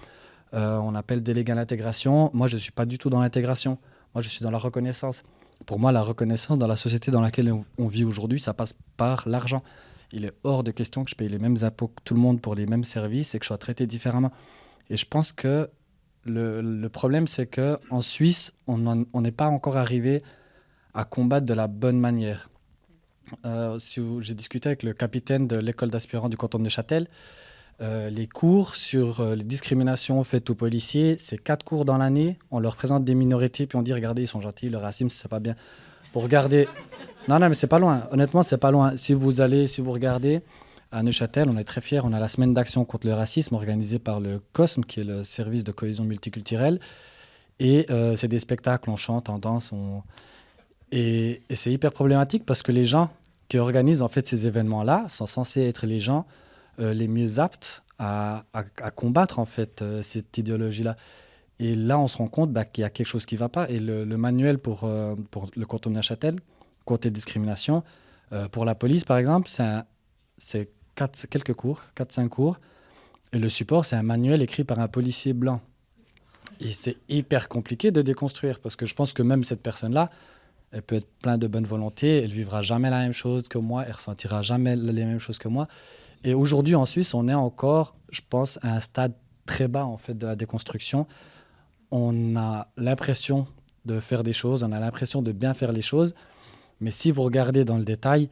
On appelle délégué à l'intégration. Moi, je ne suis pas du tout dans l'intégration. Moi, je suis dans la reconnaissance. Pour moi, la reconnaissance dans la société dans laquelle on vit aujourd'hui, ça passe par l'argent. Il est hors de question que je paye les mêmes impôts que tout le monde pour les mêmes services et que je sois traité différemment. Et je pense que le problème, c'est qu'en Suisse, on n'est pas encore arrivé à combattre de la bonne manière. J'ai discuté avec le capitaine de l'école d'aspirants du canton de Neuchâtel. Les cours sur les discriminations faites aux policiers, c'est 4 cours dans l'année. On leur présente des minorités, puis on dit, regardez, ils sont gentils, le racisme, c'est pas bien. Vous regardez... Non, mais c'est pas loin. Honnêtement, c'est pas loin. Si vous regardez à Neuchâtel, on est très fiers. On a la semaine d'action contre le racisme organisée par le COSM, qui est le service de cohésion multiculturelle. Et c'est des spectacles, on chante, on danse. Et c'est hyper problématique parce que les gens qui organisent en fait ces événements-là sont censés être les gens les mieux aptes à combattre en fait cette idéologie-là. Et là, on se rend compte qu'il y a quelque chose qui ne va pas. Et le manuel pour le canton de Neuchâtel, contre les discriminations, pour la police, par exemple, c'est quelques cours, 4-5 cours. Et le support, c'est un manuel écrit par un policier blanc. Et c'est hyper compliqué de déconstruire, parce que je pense que même cette personne-là, elle peut être pleine de bonne volonté, elle ne vivra jamais la même chose que moi, elle ne ressentira jamais les mêmes choses que moi. Et aujourd'hui, en Suisse, on est encore, je pense, à un stade très bas en fait, de la déconstruction. On a l'impression de faire des choses, on a l'impression de bien faire les choses, mais si vous regardez dans le détail,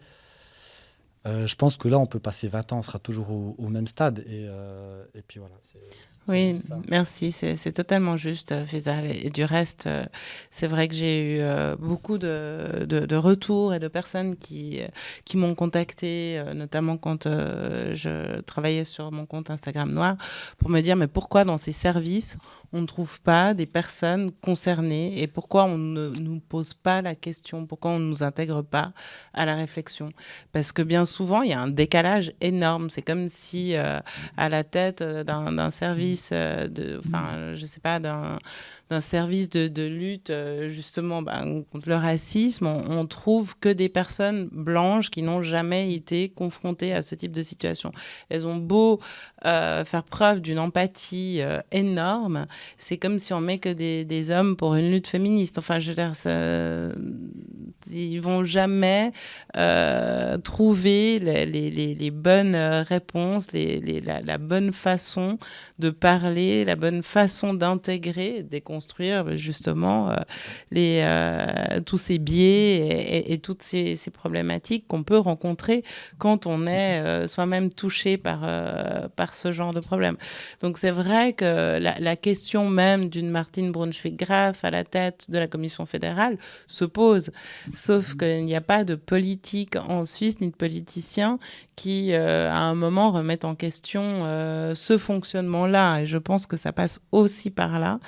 je pense que là, on peut passer 20 ans, on sera toujours au même stade. Et puis voilà. Oui, merci. C'est totalement juste, Faisal. Et du reste, c'est vrai que j'ai eu beaucoup de retours et de personnes qui m'ont contacté, notamment quand je travaillais sur mon compte Instagram Noir, pour me dire mais pourquoi dans ces services, on ne trouve pas des personnes concernées et pourquoi on ne nous pose pas la question, pourquoi on ne nous intègre pas à la réflexion. Parce que bien souvent, il y a un décalage énorme. C'est comme si à la tête d'un service je sais pas, d'un service de lutte justement contre le racisme, on trouve que des personnes blanches qui n'ont jamais été confrontées à ce type de situation. Elles ont beau faire preuve d'une empathie énorme, c'est comme si on met que des hommes pour une lutte féministe. Enfin, je veux dire, ils vont jamais trouver les bonnes réponses, la bonne façon de parler, la bonne façon d'intégrer, déconstruire justement tous ces biais et toutes ces problématiques qu'on peut rencontrer quand on est soi-même touché par ce genre de problème. Donc c'est vrai que la question même d'une Martine Braunschweig-Graf à la tête de la Commission fédérale se pose, sauf qu'il n'y a pas de politique en Suisse ni de politiciens qui, à un moment, remettent en question ce fonctionnement-là. Et je pense que ça passe aussi par là.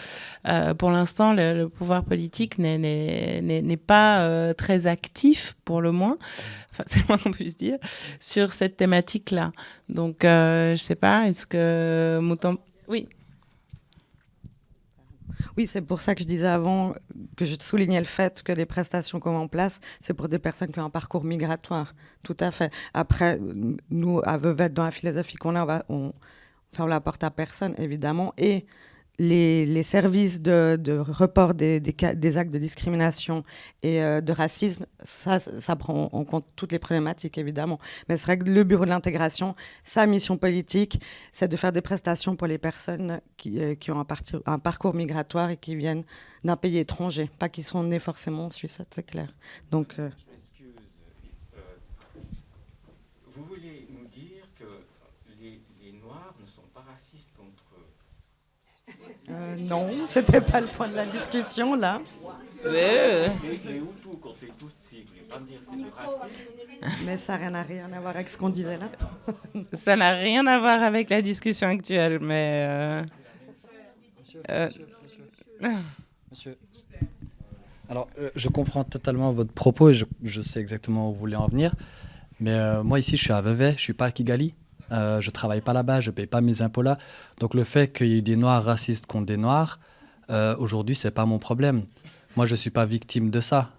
Pour l'instant, le pouvoir politique n'est pas très actif, pour le moins, enfin, c'est le moins qu'on puisse dire, sur cette thématique-là. Donc, je ne sais pas, est-ce que Mouton... Oui. Oui, c'est pour ça que je disais avant que je soulignais le fait que les prestations qu'on met en place, c'est pour des personnes qui ont un parcours migratoire. Tout à fait. Après, nous, à Vevey, dans la philosophie qu'on a, on l'apporte à personne, évidemment. Et les services de report des actes de discrimination et de racisme, ça prend en compte toutes les problématiques, évidemment. Mais c'est vrai que le Bureau de l'intégration, sa mission politique, c'est de faire des prestations pour les personnes qui ont un parcours migratoire et qui viennent d'un pays étranger, pas qui sont nés forcément en Suisse, c'est clair. Donc, je m'excuse. Vous voulez nous dire que les Noirs ne sont pas racistes entre eux? non, c'était pas le point de la discussion, là. Les Hutus contre les Tutsis, vous voulez pas me dire que c'est du racisme? Mais ça n'a rien à voir avec ce qu'on disait là. Ça n'a rien à voir avec la discussion actuelle, mais... Monsieur. Alors, je comprends totalement votre propos et je sais exactement où vous voulez en venir. Mais moi, ici, je suis à Vevey, je ne suis pas à Kigali. Je ne travaille pas là-bas, je ne paye pas mes impôts là. Donc, le fait qu'il y ait des Noirs racistes contre des Noirs, aujourd'hui, ce n'est pas mon problème. Moi, je ne suis pas victime de ça.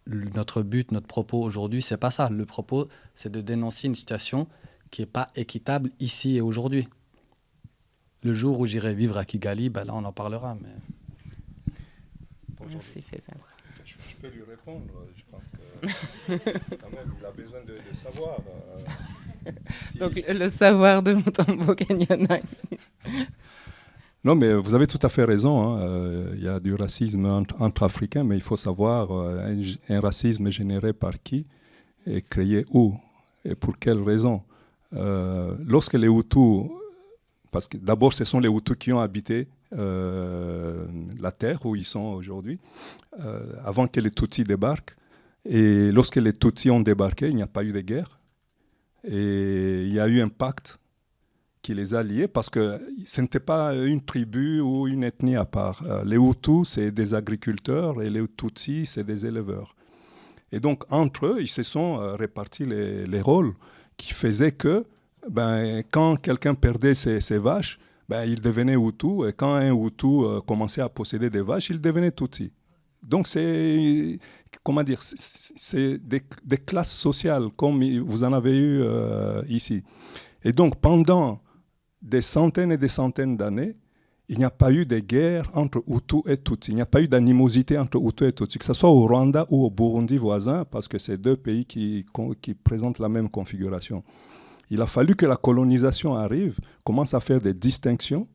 Notre but, notre propos aujourd'hui, ce n'est pas ça. Le propos, c'est de dénoncer une situation qui n'est pas équitable ici et aujourd'hui. Le jour où j'irai vivre à Kigali, ben là, on en parlera. Mais... Merci, Faisal. Je peux lui répondre. Je pense que quand même, il a besoin de savoir. Si... Donc, le savoir de Mutombo Kenyana. Non, mais vous avez tout à fait raison. Il y a du racisme entre Africains, mais il faut savoir un racisme généré par qui et créé où et pour quelles raisons. Lorsque les Hutus, parce que d'abord ce sont les Hutus qui ont habité la terre où ils sont aujourd'hui, avant que les Tutsis débarquent. Et lorsque les Tutsis ont débarqué, il n'y a pas eu de guerre. Et il y a eu un pacte qui les a liés parce que ce n'était pas une tribu ou une ethnie à part. Les Hutus, c'est des agriculteurs et les Tutsis, c'est des éleveurs. Et donc, entre eux, ils se sont répartis les rôles qui faisaient que quand quelqu'un perdait ses vaches, il devenait Hutu. Et quand un Hutu commençait à posséder des vaches, il devenait Tutsi. Donc, c'est des classes sociales, comme vous en avez eu ici. Et donc, pendant des centaines et des centaines d'années, il n'y a pas eu de guerre entre Hutus et Tutsis. Il n'y a pas eu d'animosité entre Hutus et Tutsis, que ce soit au Rwanda ou au Burundi voisin, parce que c'est deux pays qui présentent la même configuration. Il a fallu que la colonisation arrive, commence à faire des distinctions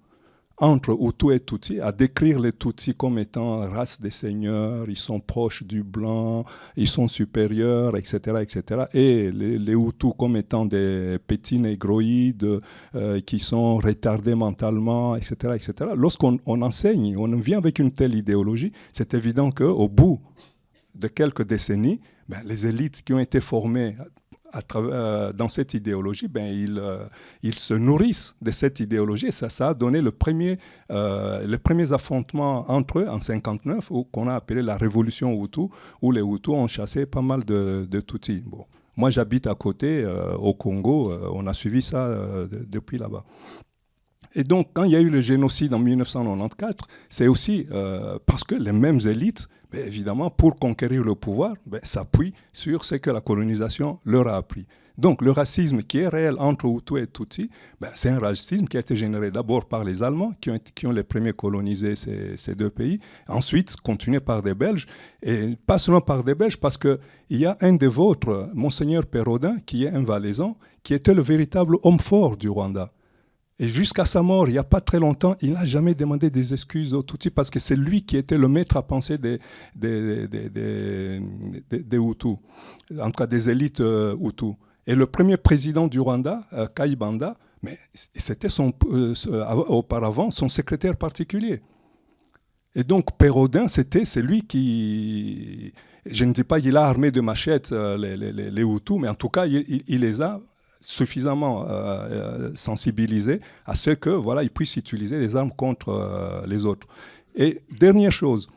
entre Hutus et Tutsis, à décrire les Tutsis comme étant race des seigneurs, ils sont proches du blanc, ils sont supérieurs, etc. etc. Et les Hutus comme étant des petits négroïdes qui sont retardés mentalement, etc. etc. Lorsqu'on enseigne, on vient avec une telle idéologie, c'est évident qu'au bout de quelques décennies, les élites qui ont été formées dans cette idéologie, ils se nourrissent de cette idéologie. Et ça a donné les premiers affrontements entre eux en 1959, qu'on a appelé la révolution Hutu, où les Hutus ont chassé pas mal de Tutsis. Bon. Moi, j'habite à côté, au Congo. On a suivi ça depuis là-bas. Et donc, quand il y a eu le génocide en 1994, c'est aussi parce que les mêmes élites, évidemment, pour conquérir le pouvoir, s'appuient sur ce que la colonisation leur a appris. Donc le racisme qui est réel entre Hutus et Tutsis, c'est un racisme qui a été généré d'abord par les Allemands, qui ont les premiers colonisé ces deux pays, ensuite continué par des Belges, et pas seulement par des Belges, parce qu'il y a un des vôtres, Monseigneur Pérodin, qui est un Valaisan, qui était le véritable homme fort du Rwanda. Et jusqu'à sa mort, il n'y a pas très longtemps, il n'a jamais demandé des excuses aux Tutsis parce que c'est lui qui était le maître à penser des Hutus, en tout cas des élites Hutus. Et le premier président du Rwanda, Kayibanda, mais c'était auparavant son secrétaire particulier. Et donc Pérodin, c'est lui qui, je ne dis pas qu'il a armé de machettes les Hutus, mais en tout cas, il les a suffisamment sensibilisés à ce que voilà, ils puissent utiliser les armes contre les autres. Et dernière chose,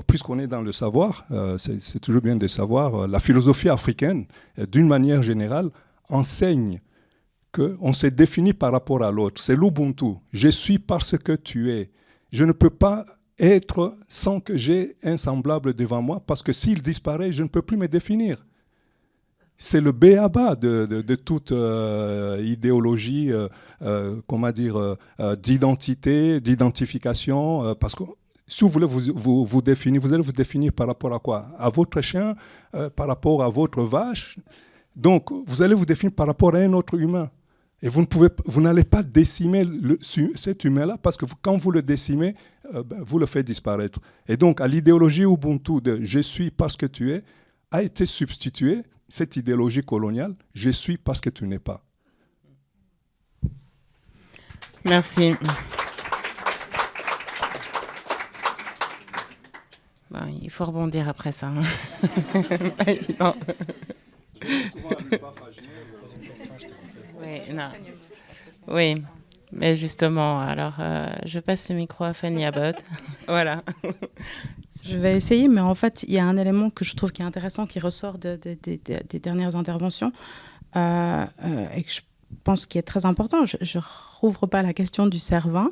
puisqu'on est dans le savoir, c'est toujours bien de savoir, la philosophie africaine, d'une manière générale, enseigne qu'on se définit par rapport à l'autre. C'est l'Ubuntu. Je suis parce que tu es. Je ne peux pas être sans que j'ai un semblable devant moi, parce que s'il disparaît, je ne peux plus me définir. C'est le b.a.-ba de toute idéologie, d'identité, d'identification, parce que si vous voulez vous définir, vous allez vous définir par rapport à quoi? À votre chien, par rapport à votre vache. Donc, vous allez vous définir par rapport à un autre humain. Et vous n'allez pas décimer cet humain-là, parce que quand vous le décimez, vous le faites disparaître. Et donc, à l'idéologie Ubuntu de « je suis parce que tu es », a été substituée cette idéologie coloniale « je suis parce que tu n'es pas ». Merci. Bon, il faut rebondir après ça. Pas évident. Oui, non. Oui, mais justement, alors je passe le micro à Fanny Abbott. Voilà. Je vais essayer, mais en fait, il y a un élément que je trouve qui est intéressant, qui ressort des dernières interventions, et que je pense qui est très important. Je ne rouvre pas la question du Cervin,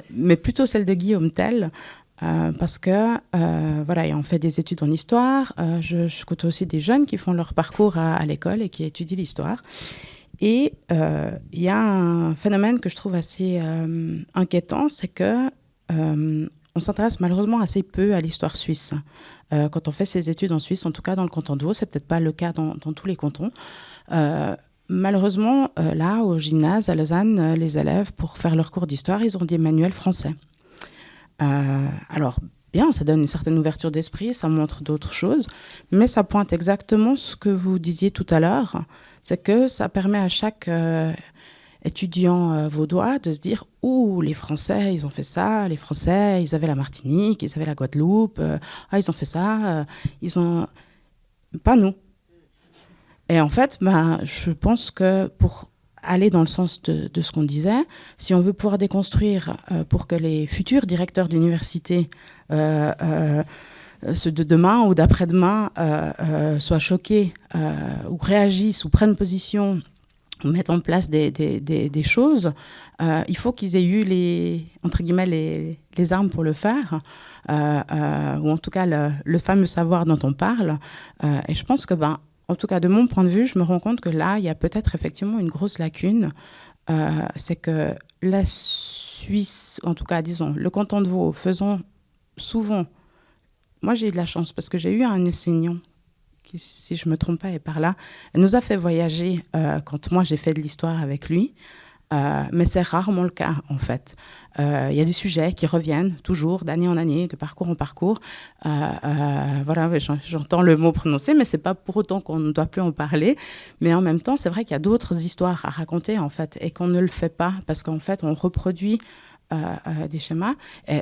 mais plutôt celle de Guillaume Tell, parce que, voilà, on fait des études en histoire. Je côtoie aussi des jeunes qui font leur parcours à l'école et qui étudient l'histoire. Et il y a un phénomène que je trouve assez inquiétant, c'est que on s'intéresse malheureusement assez peu à l'histoire suisse. Quand on fait ses études en Suisse, en tout cas dans le canton de Vaud, c'est peut-être pas le cas dans tous les cantons. Malheureusement, là, au gymnase, à Lausanne, les élèves, pour faire leur cours d'histoire, ils ont des manuels français. Alors, bien, ça donne une certaine ouverture d'esprit, ça montre d'autres choses, mais ça pointe exactement ce que vous disiez tout à l'heure, c'est que ça permet à chaque étudiant vaudois de se dire « Ouh, les Français, ils ont fait ça, les Français, ils avaient la Martinique, ils avaient la Guadeloupe, ils ont fait ça, ils ont... Pas nous ». Et en fait, je pense que pour aller dans le sens de ce qu'on disait, si on veut pouvoir déconstruire pour que les futurs directeurs d'université ceux de demain ou d'après-demain soient choqués ou réagissent ou prennent position ou mettent en place des choses, il faut qu'ils aient eu entre guillemets, les armes pour le faire, ou en tout cas le fameux savoir dont on parle. Et je pense que, en tout cas de mon point de vue, je me rends compte que là, il y a peut-être effectivement une grosse lacune. C'est que la Suisse, en tout cas, disons, le canton de Vaud, faisant souvent... Moi, j'ai eu de la chance parce que j'ai eu un enseignant qui, si je ne me trompe pas, est par là. Elle nous a fait voyager quand moi, j'ai fait de l'histoire avec lui. Mais c'est rarement le cas, en fait. Il y a des sujets qui reviennent toujours, d'année en année, de parcours en parcours. Voilà, j'entends le mot prononcé, mais ce n'est pas pour autant qu'on ne doit plus en parler. Mais en même temps, c'est vrai qu'il y a d'autres histoires à raconter, en fait, et qu'on ne le fait pas, parce qu'en fait, on reproduit des schémas. Et,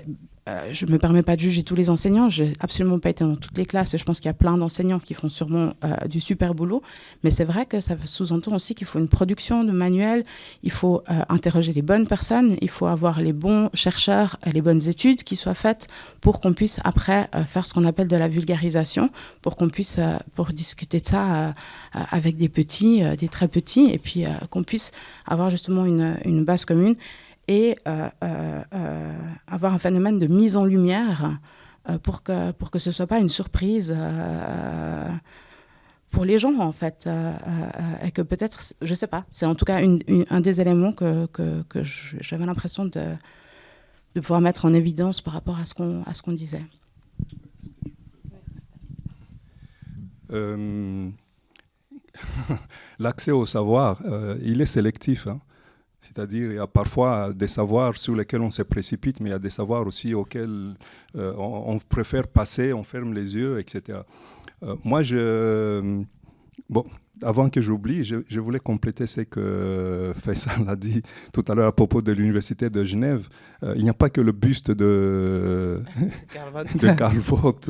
je ne me permets pas de juger tous les enseignants, je n'ai absolument pas été dans toutes les classes et je pense qu'il y a plein d'enseignants qui font sûrement du super boulot, mais c'est vrai que ça sous-entend aussi qu'il faut une production de manuels, il faut interroger les bonnes personnes, il faut avoir les bons chercheurs, les bonnes études qui soient faites pour qu'on puisse après faire ce qu'on appelle de la vulgarisation, pour qu'on puisse pour discuter de ça avec des petits, des très petits, et puis qu'on puisse avoir justement une base commune. Et avoir un phénomène de mise en lumière pour que ce ne soit pas une surprise. pour les gens, en fait. Et que peut-être, je ne sais pas, c'est en tout cas un des éléments que j'avais l'impression de pouvoir mettre en évidence par rapport à ce qu'on disait. L'accès au savoir, il est sélectif. Hein. C'est-à-dire, il y a parfois des savoirs sur lesquels on se précipite, mais il y a des savoirs aussi auxquels on préfère passer, on ferme les yeux, etc. Moi, bon, avant que j'oublie, je voulais compléter ce que Faisal a dit tout à l'heure à propos de l'Université de Genève. Il n'y a pas que le buste de Karl Vogt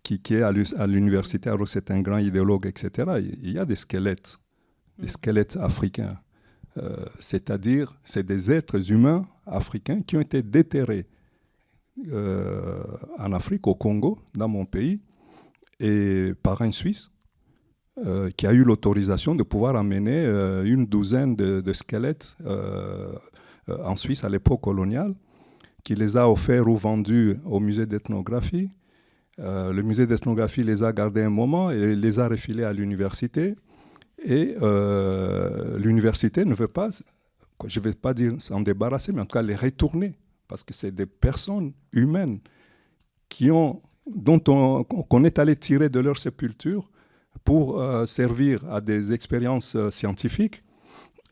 qui est à l'université, alors c'est un grand idéologue, etc. Il y a des squelettes africains. C'est-à-dire, c'est des êtres humains africains qui ont été déterrés en Afrique, au Congo, dans mon pays, et par un Suisse qui a eu l'autorisation de pouvoir amener une douzaine de squelettes en Suisse à l'époque coloniale, qui les a offerts ou vendus au musée d'ethnographie. Le musée d'ethnographie les a gardés un moment et les a refilés à l'université. Et l'université ne veut pas, je ne vais pas dire s'en débarrasser, mais en tout cas les retourner, parce que c'est des personnes humaines dont qu'on est allé tirer de leur sépulture pour servir à des expériences scientifiques.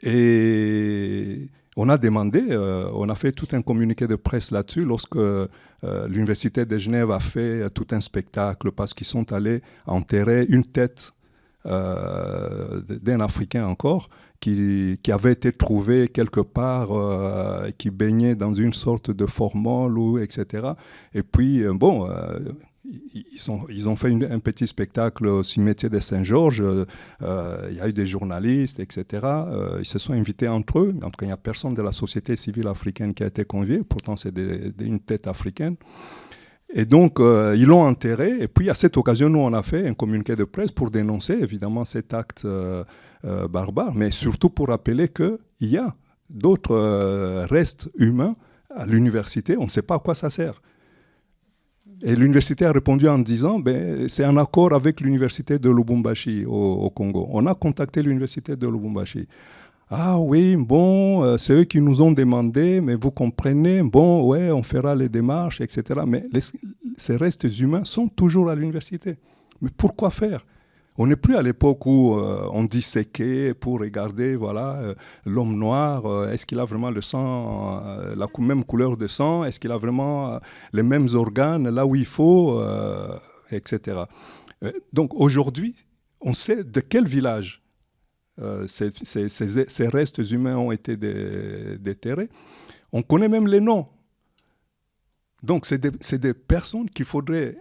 Et on a demandé, on a fait tout un communiqué de presse là-dessus lorsque l'Université de Genève a fait tout un spectacle parce qu'ils sont allés enterrer une tête d'un Africain encore qui avait été trouvé quelque part, qui baignait dans une sorte de formol, etc. Et puis, ils ont fait un petit spectacle au cimetière de Saint-Georges. Il y a eu des journalistes, etc. Ils se sont invités entre eux. En tout cas, il n'y a personne de la société civile africaine qui a été convié. Pourtant, c'est une tête africaine. Et donc, ils l'ont enterré. Et puis, à cette occasion, nous, on a fait un communiqué de presse pour dénoncer, évidemment, cet acte barbare, mais surtout pour rappeler qu'il y a d'autres restes humains à l'université. On ne sait pas à quoi ça sert. Et l'université a répondu en disant, c'est un accord avec l'université de Lubumbashi au Congo. On a contacté l'université de Lubumbashi. Ah oui, bon, c'est eux qui nous ont demandé, mais vous comprenez, bon, ouais, on fera les démarches, etc. Mais ces restes humains sont toujours à l'université. Mais pourquoi faire ? On n'est plus à l'époque où on disséquait pour regarder, voilà, l'homme noir, est-ce qu'il a vraiment le sang, la même couleur de sang, est-ce qu'il a vraiment les mêmes organes là où il faut, etc. Donc aujourd'hui, on sait de quel village ces restes humains ont été déterrés. On connaît même les noms. Donc, c'est des personnes qu'il faudrait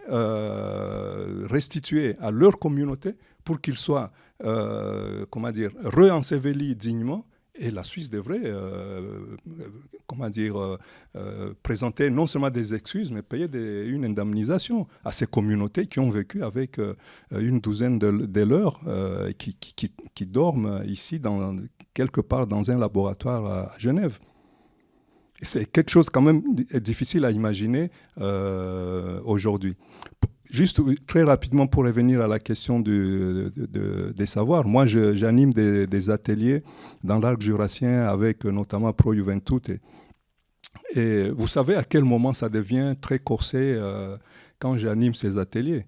restituer à leur communauté pour qu'ils soient, re-ensevelis dignement. Et la Suisse devrait, présenter non seulement des excuses, mais payer une indemnisation à ces communautés qui ont vécu avec une douzaine de leurs qui dorment ici, quelque part dans un laboratoire à Genève. C'est quelque chose quand même difficile à imaginer aujourd'hui. Juste très rapidement pour revenir à la question des savoirs, moi j'anime des ateliers dans l'arc jurassien avec notamment Pro Juventute. Et vous savez à quel moment ça devient très corsé quand j'anime ces ateliers?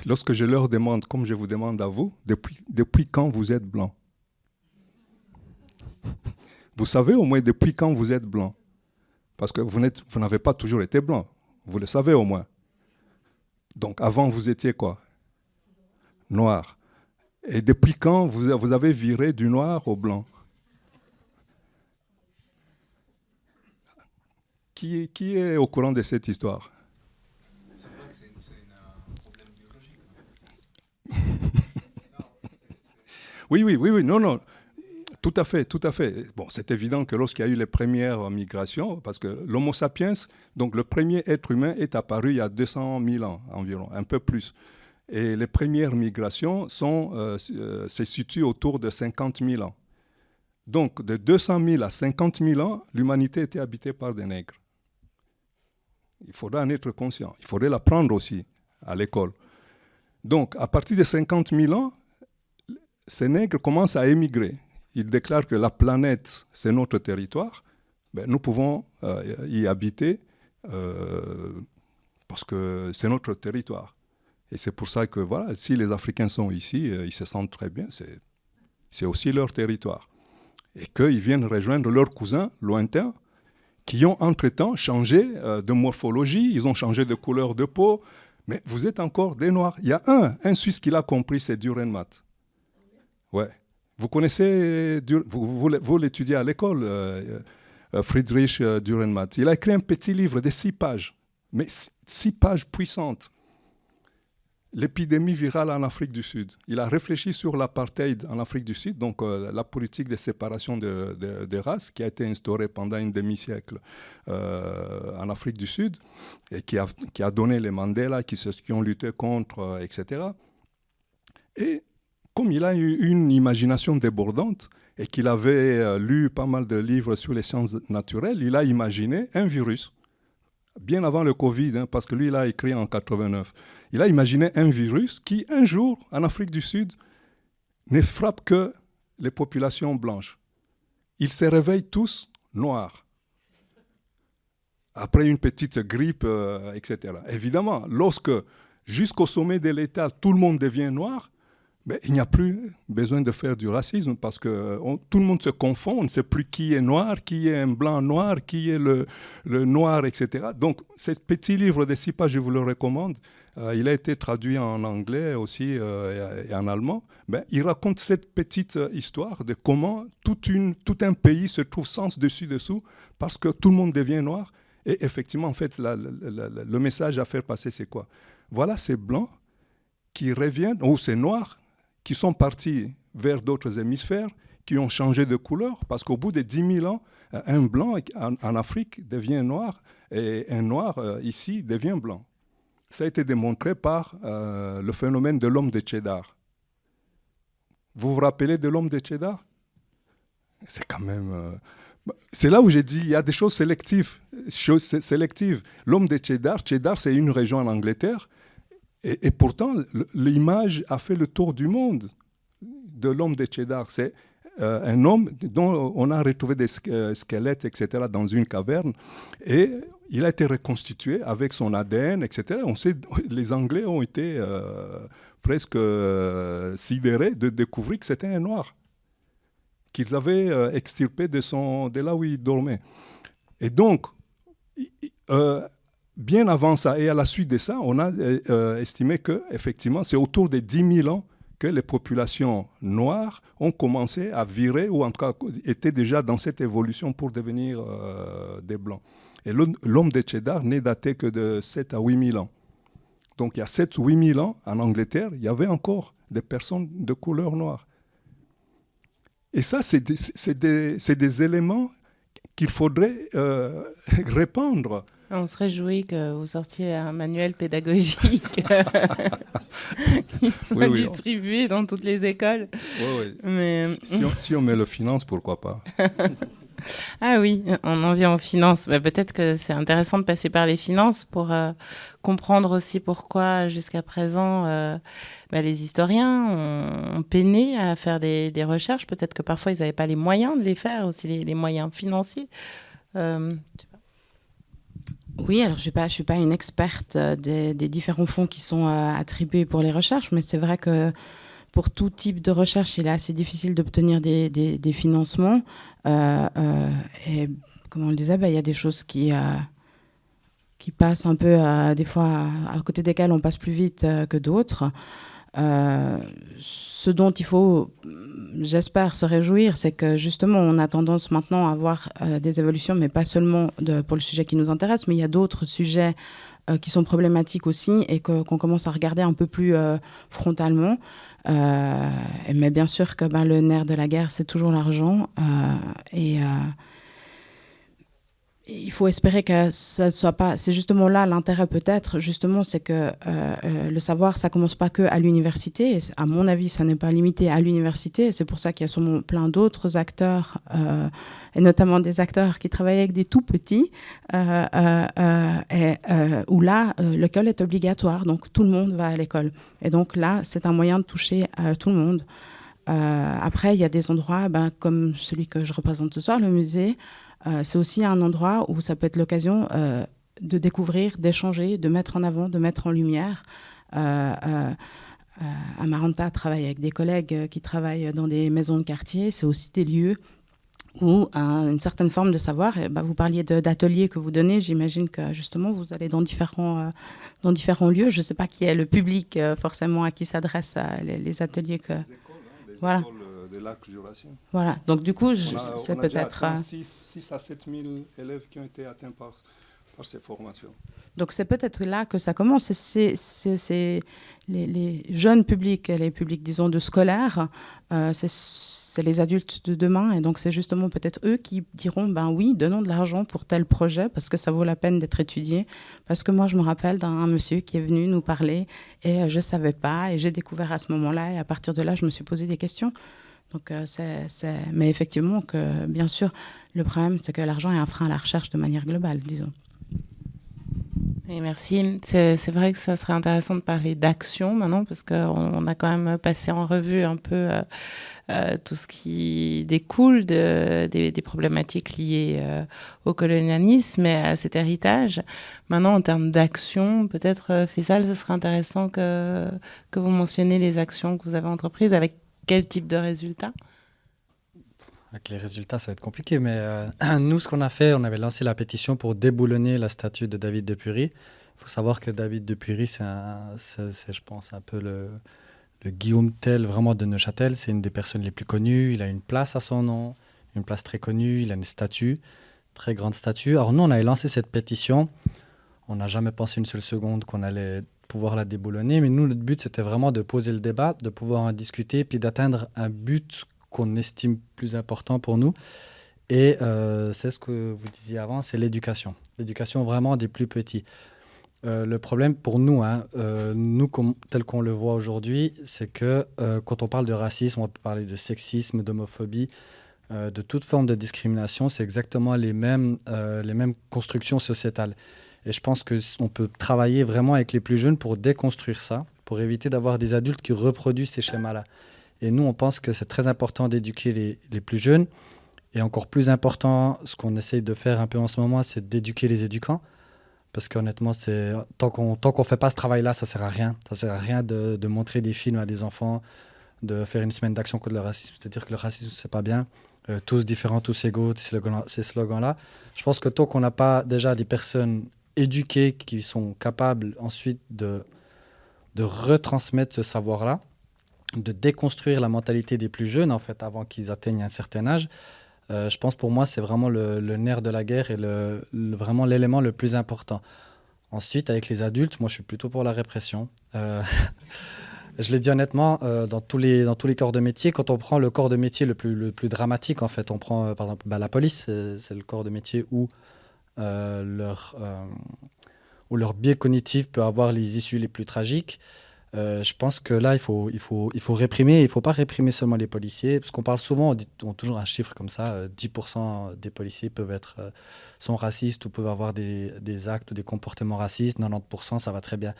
Lorsque je leur demande, comme je vous demande à vous, depuis quand vous êtes blanc? Vous savez au moins depuis quand vous êtes blanc? Parce que vous n'avez pas toujours été blanc. Vous le savez au moins. Donc avant, vous étiez quoi? Noir. Et depuis quand vous avez viré du noir au blanc? Qui est au courant de cette histoire? C'est vrai que c'est un problème biologique. Oui, non. Tout à fait. Bon, c'est évident que lorsqu'il y a eu les premières migrations, parce que l'Homo sapiens, donc le premier être humain, est apparu il y a 200 000 ans environ, un peu plus. Et les premières migrations se situent autour de 50 000 ans. Donc, de 200 000 à 50 000 ans, l'humanité était habitée par des nègres. Il faudra en être conscient. Il faudrait l'apprendre aussi à l'école. Donc, à partir de 50 000 ans, ces nègres commencent à émigrer. Ils déclarent que la planète, c'est notre territoire. Ben, nous pouvons y habiter parce que c'est notre territoire. Et c'est pour ça que, voilà, si les Africains sont ici, ils se sentent très bien. C'est aussi leur territoire. Et qu'ils viennent rejoindre leurs cousins lointains qui ont entre-temps changé de morphologie, ils ont changé de couleur de peau, mais vous êtes encore des Noirs. Il y a un Suisse qui l'a compris, c'est Dürrenmatt. Ouais. Vous connaissez, vous l'étudiez à l'école, Friedrich Dürrenmatt. Il a écrit un petit livre de 6 pages, mais 6 pages puissantes. L'épidémie virale en Afrique du Sud. Il a réfléchi sur l'apartheid en Afrique du Sud, donc la politique de séparation des races qui a été instaurée pendant un demi-siècle en Afrique du Sud et qui a donné les Mandela qui ont lutté contre, etc. Et comme il a eu une imagination débordante et qu'il avait lu pas mal de livres sur les sciences naturelles, il a imaginé un virus. Bien avant le Covid, parce que lui, il a écrit en 89. Il a imaginé un virus qui, un jour, en Afrique du Sud, ne frappe que les populations blanches. Ils se réveillent tous noirs. Après une petite grippe, etc. Évidemment, lorsque, jusqu'au sommet de l'État, tout le monde devient noir, mais il n'y a plus besoin de faire du racisme parce que tout le monde se confond, on ne sait plus qui est noir, qui est un blanc noir, qui est le noir, etc. Donc, ce petit livre de 6 pages, je vous le recommande. Il a été traduit en anglais aussi et en allemand. Ben, il raconte cette petite histoire de comment tout un pays se trouve sans dessus-dessous parce que tout le monde devient noir. Et effectivement, en fait, le message à faire passer, c'est quoi? Voilà ces blancs qui reviennent, ou ces noirs, qui sont partis vers d'autres hémisphères, qui ont changé de couleur, parce qu'au bout de 10 000 ans, un blanc en Afrique devient noir, et un noir ici devient blanc. Ça a été démontré par le phénomène de l'homme de Cheddar. Vous vous rappelez de l'homme de Cheddar? C'est quand même... c'est là où j'ai dit, il y a des choses sélectives. L'homme de Cheddar, c'est une région en Angleterre, et pourtant, l'image a fait le tour du monde de l'homme de Cheddar. C'est un homme dont on a retrouvé des squelettes, etc., dans une caverne. Et il a été reconstitué avec son ADN, etc. On sait, les Anglais ont été presque sidérés de découvrir que c'était un noir, qu'ils avaient extirpé de là où il dormait. Et donc, bien avant ça, et à la suite de ça, on a estimé qu'effectivement, c'est autour de 10 000 ans que les populations noires ont commencé à virer, ou en tout cas étaient déjà dans cette évolution pour devenir des blancs. Et l'homme de Cheddar n'est daté que de 7 à 8 000 ans. Donc il y a 7 ou 8 000 ans, en Angleterre, il y avait encore des personnes de couleur noire. Et ça, c'est des éléments qu'il faudrait répandre. On se réjouit que vous sortiez un manuel pédagogique qui soit distribué dans toutes les écoles. Oui. Mais... Si on met le finance, pourquoi pas? Ah oui, on en vient aux finances. Bah, peut-être que c'est intéressant de passer par les finances pour comprendre aussi pourquoi, jusqu'à présent, les historiens ont peiné à faire des recherches. Peut-être que parfois, ils n'avaient pas les moyens de les faire, aussi les moyens financiers. Oui, alors je suis pas une experte des différents fonds qui sont attribués pour les recherches, mais c'est vrai que pour tout type de recherche, il est assez difficile d'obtenir des financements. Et comme on le disait, il y a des choses qui passent un peu, des fois, à côté desquelles on passe plus vite que d'autres. Ce dont il faut, j'espère, se réjouir, c'est que justement, on a tendance maintenant à avoir des évolutions, mais pas seulement pour le sujet qui nous intéresse, mais il y a d'autres sujets qui sont problématiques aussi et qu'on commence à regarder un peu plus frontalement. Mais bien sûr que le nerf de la guerre, c'est toujours l'argent. Et il faut espérer que ça ne soit pas... C'est justement là l'intérêt peut-être, justement, c'est que le savoir, ça ne commence pas qu'à l'université. Et à mon avis, ça n'est pas limité à l'université. C'est pour ça qu'il y a sûrement plein d'autres acteurs, et notamment des acteurs qui travaillent avec des tout petits, où là, l'école est obligatoire. Donc, tout le monde va à l'école. Et donc là, c'est un moyen de toucher tout le monde. Après, il y a des endroits comme celui que je représente ce soir, le musée. C'est aussi un endroit où ça peut être l'occasion de découvrir, d'échanger, de mettre en avant, de mettre en lumière. Amaranta travaille avec des collègues qui travaillent dans des maisons de quartier. C'est aussi des lieux où une certaine forme de savoir. Vous parliez d'ateliers que vous donnez. J'imagine que justement, vous allez dans différents lieux. Je ne sais pas qui est le public forcément à qui s'adressent les ateliers que... Voilà. Des lacs jurassiens. Voilà, donc du coup, c'est peut-être... 6 à 7 000 élèves qui ont été atteints par ces formations. Donc c'est peut-être là que ça commence. C'est les jeunes publics, les publics, disons, de scolaires, c'est les adultes de demain. Et donc c'est justement peut-être eux qui diront, oui, donnons de l'argent pour tel projet parce que ça vaut la peine d'être étudié. Parce que moi, je me rappelle d'un monsieur qui est venu nous parler et je ne savais pas et j'ai découvert à ce moment-là. Et à partir de là, je me suis posé des questions. Donc, mais effectivement, bien sûr, le problème, c'est que l'argent est un frein à la recherche de manière globale, disons. Et merci. C'est vrai que ça serait intéressant de parler d'action maintenant, parce qu'on a quand même passé en revue un peu tout ce qui découle des problématiques liées au colonialisme et à cet héritage. Maintenant, en termes d'action, peut-être, Faisal, ce serait intéressant que vous mentionniez les actions que vous avez entreprises, avec quel type de résultats? Avec les résultats, ça va être compliqué, mais nous, ce qu'on a fait, on avait lancé la pétition pour déboulonner la statue de David de Pury. Il faut savoir que David de Pury, c'est, je pense, un peu le Guillaume Tell vraiment de Neuchâtel. C'est une des personnes les plus connues. Il a une place à son nom, une place très connue. Il a une statue, très grande statue. Alors nous, on avait lancé cette pétition. On n'a jamais pensé une seule seconde qu'on allait pouvoir la déboulonner. Mais nous, notre but, c'était vraiment de poser le débat, de pouvoir en discuter, puis d'atteindre un but qu'on estime plus important pour nous. Et c'est ce que vous disiez avant, c'est l'éducation. L'éducation vraiment des plus petits. Le problème pour nous, nous tel qu'on le voit aujourd'hui, c'est que quand on parle de racisme, on peut parler de sexisme, d'homophobie, de toute forme de discrimination, c'est exactement les mêmes constructions sociétales. Et je pense qu'on peut travailler vraiment avec les plus jeunes pour déconstruire ça, pour éviter d'avoir des adultes qui reproduisent ces schémas-là. Et nous, on pense que c'est très important d'éduquer les plus jeunes. Et encore plus important, ce qu'on essaye de faire un peu en ce moment, c'est d'éduquer les éducants. Parce qu'honnêtement, tant qu'on ne fait pas ce travail-là, ça ne sert à rien. Ça ne sert à rien de montrer des films à des enfants, de faire une semaine d'action contre le racisme, c'est-à-dire que le racisme, c'est pas bien. Tous différents, tous égaux, ces slogans-là. Je pense que tant qu'on n'a pas déjà des personnes éduquées qui sont capables ensuite de retransmettre ce savoir-là, de déconstruire la mentalité des plus jeunes, en fait, avant qu'ils atteignent un certain âge, je pense pour moi, c'est vraiment le nerf de la guerre et vraiment l'élément le plus important. Ensuite, avec les adultes, moi, je suis plutôt pour la répression. Je l'ai dit honnêtement, dans tous les corps de métier, quand on prend le corps de métier le plus dramatique, en fait, on prend par exemple la police, c'est le corps de métier où leur biais cognitif peut avoir les issues les plus tragiques. Je pense que là, il faut réprimer. Il ne faut pas réprimer seulement les policiers, parce qu'on parle souvent, on toujours un chiffre comme ça, 10% des policiers sont racistes ou peuvent avoir des actes ou des comportements racistes, 90%, ça va très bien.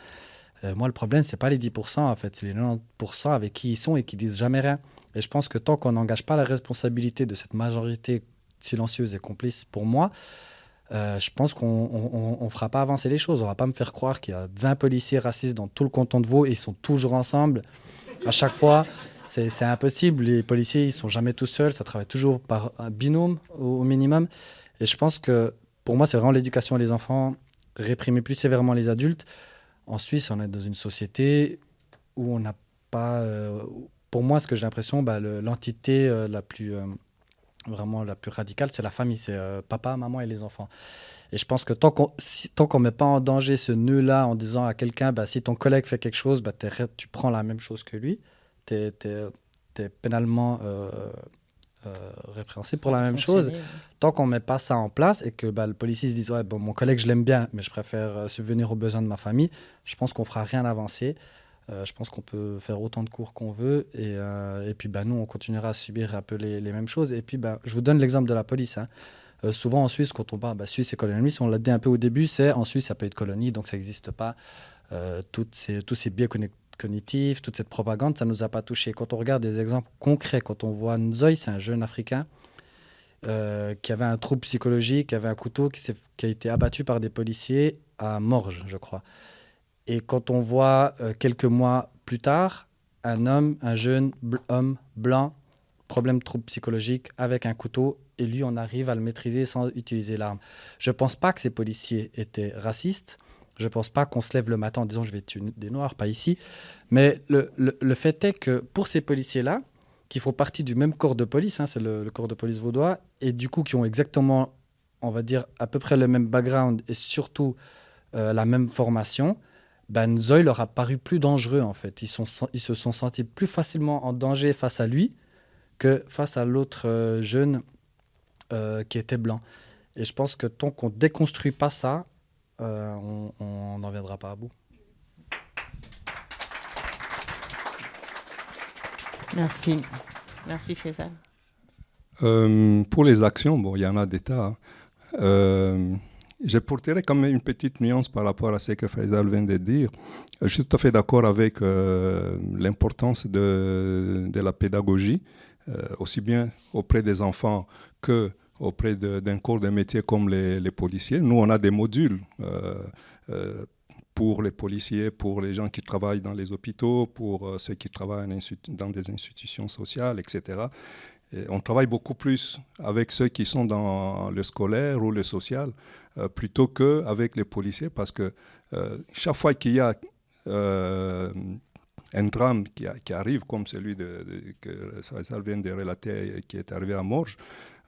Moi, le problème, ce n'est pas les 10%, en fait, c'est les 90% avec qui ils sont et qui ne disent jamais rien. Et je pense que tant qu'on n'engage pas la responsabilité de cette majorité silencieuse et complice, pour moi, je pense qu'on ne fera pas avancer les choses. On ne va pas me faire croire qu'il y a 20 policiers racistes dans tout le canton de Vaud et ils sont toujours ensemble. À chaque fois, c'est impossible. Les policiers, ils ne sont jamais tout seuls. Ça travaille toujours par un binôme au minimum. Et je pense que pour moi, c'est vraiment l'éducation des enfants, réprimer plus sévèrement les adultes. En Suisse, on est dans une société où on n'a pas... pour moi, ce que j'ai l'impression, l'entité vraiment la plus radicale, c'est la famille, c'est papa, maman et les enfants. Et je pense que tant qu'on ne met pas en danger ce nœud-là en disant à quelqu'un, si ton collègue fait quelque chose, tu prends la même chose que lui, tu es pénalement répréhensibles pour la même chose. Tant qu'on ne met pas ça en place et que le policier se dise ouais, bon, mon collègue, je l'aime bien, mais je préfère subvenir aux besoins de ma famille, je pense qu'on ne fera rien avancer. Je pense qu'on peut faire autant de cours qu'on veut et puis nous, on continuera à subir un peu les mêmes choses. Et puis, je vous donne l'exemple de la police. Souvent en Suisse, quand on parle Suisse et colonialisme, on l'a dit un peu au début, c'est en Suisse, ça peut être colonie, donc ça n'existe pas. Tous ces biais cognitifs, toute cette propagande, ça ne nous a pas touchés. Quand on regarde des exemples concrets, quand on voit Nzoï, c'est un jeune Africain qui avait un trouble psychologique, qui avait un couteau, qui a été abattu par des policiers à Morges, je crois. Et quand on voit quelques mois plus tard, un jeune homme blanc, problème de trouble psychologique, avec un couteau, et lui, on arrive à le maîtriser sans utiliser l'arme. Je ne pense pas que ces policiers étaient racistes. Je ne pense pas qu'on se lève le matin en disant « je vais tuer des Noirs », pas ici. Mais le fait est que pour ces policiers-là, qui font partie du même corps de police, c'est le corps de police vaudois, et du coup qui ont exactement, on va dire, à peu près le même background et surtout la même formation, Nzoï leur a paru plus dangereux en fait. Ils se sont sentis plus facilement en danger face à lui que face à l'autre jeune qui était blanc. Et je pense que tant qu'on ne déconstruit pas ça, on n'en viendra pas à bout. Merci. Merci Faisal. Pour les actions, il y en a des tas. Je porterai quand même une petite nuance par rapport à ce que Faisal vient de dire. Je suis tout à fait d'accord avec l'importance de la pédagogie, aussi bien auprès des enfants que auprès d'un corps de métier comme les policiers. Nous, on a des modules pour les policiers, pour les gens qui travaillent dans les hôpitaux, pour ceux qui travaillent dans des institutions sociales, etc. Et on travaille beaucoup plus avec ceux qui sont dans le scolaire ou le social plutôt qu'avec les policiers parce que chaque fois qu'il y a un drame qui arrive comme celui que Faisal vient de relater qui est arrivé à Morges,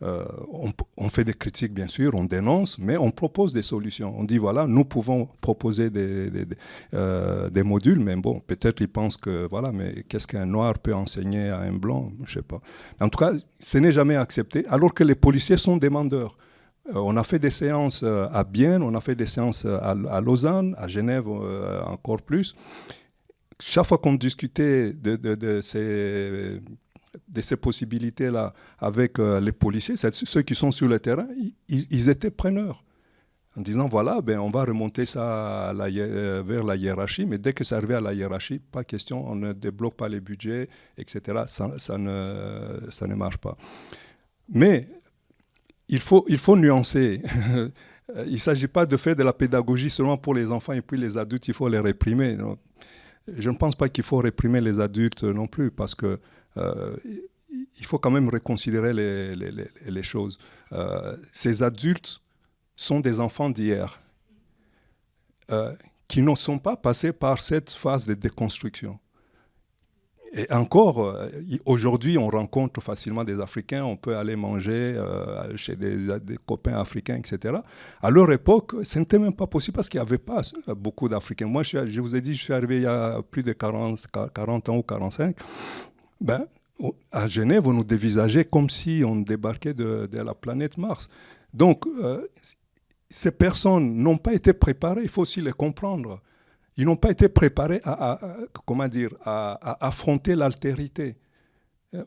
on fait des critiques bien sûr, on dénonce, mais on propose des solutions. On dit voilà, nous pouvons proposer des modules, mais bon, peut-être ils pensent que voilà, mais qu'est-ce qu'un noir peut enseigner à un blanc, je sais pas. En tout cas, ce n'est jamais accepté, alors que les policiers sont demandeurs. On a fait des séances à Bienne, on a fait des séances à Lausanne, à Genève encore plus. Chaque fois qu'on discutait de ces possibilités-là avec les policiers, ceux qui sont sur le terrain, ils étaient preneurs. En disant, voilà, on va remonter ça vers la hiérarchie, mais dès que ça arrivait à la hiérarchie, pas question, on ne débloque pas les budgets, etc. Ça ne marche pas. Mais il faut nuancer. Il ne s'agit pas de faire de la pédagogie seulement pour les enfants et puis les adultes, il faut les réprimer. Donc, je ne pense pas qu'il faut réprimer les adultes non plus, parce que il faut quand même reconsidérer les choses. Ces adultes sont des enfants d'hier qui ne sont pas passés par cette phase de déconstruction. Et encore, aujourd'hui, on rencontre facilement des Africains, on peut aller manger chez des copains africains, etc. À leur époque, ce n'était même pas possible parce qu'il n'y avait pas beaucoup d'Africains. Moi, je vous ai dit, je suis arrivé il y a plus de 40 ans ou 45. À Genève, on nous dévisageait comme si on débarquait de la planète Mars. Donc, ces personnes n'ont pas été préparées, il faut aussi les comprendre. Ils n'ont pas été préparés à affronter l'altérité.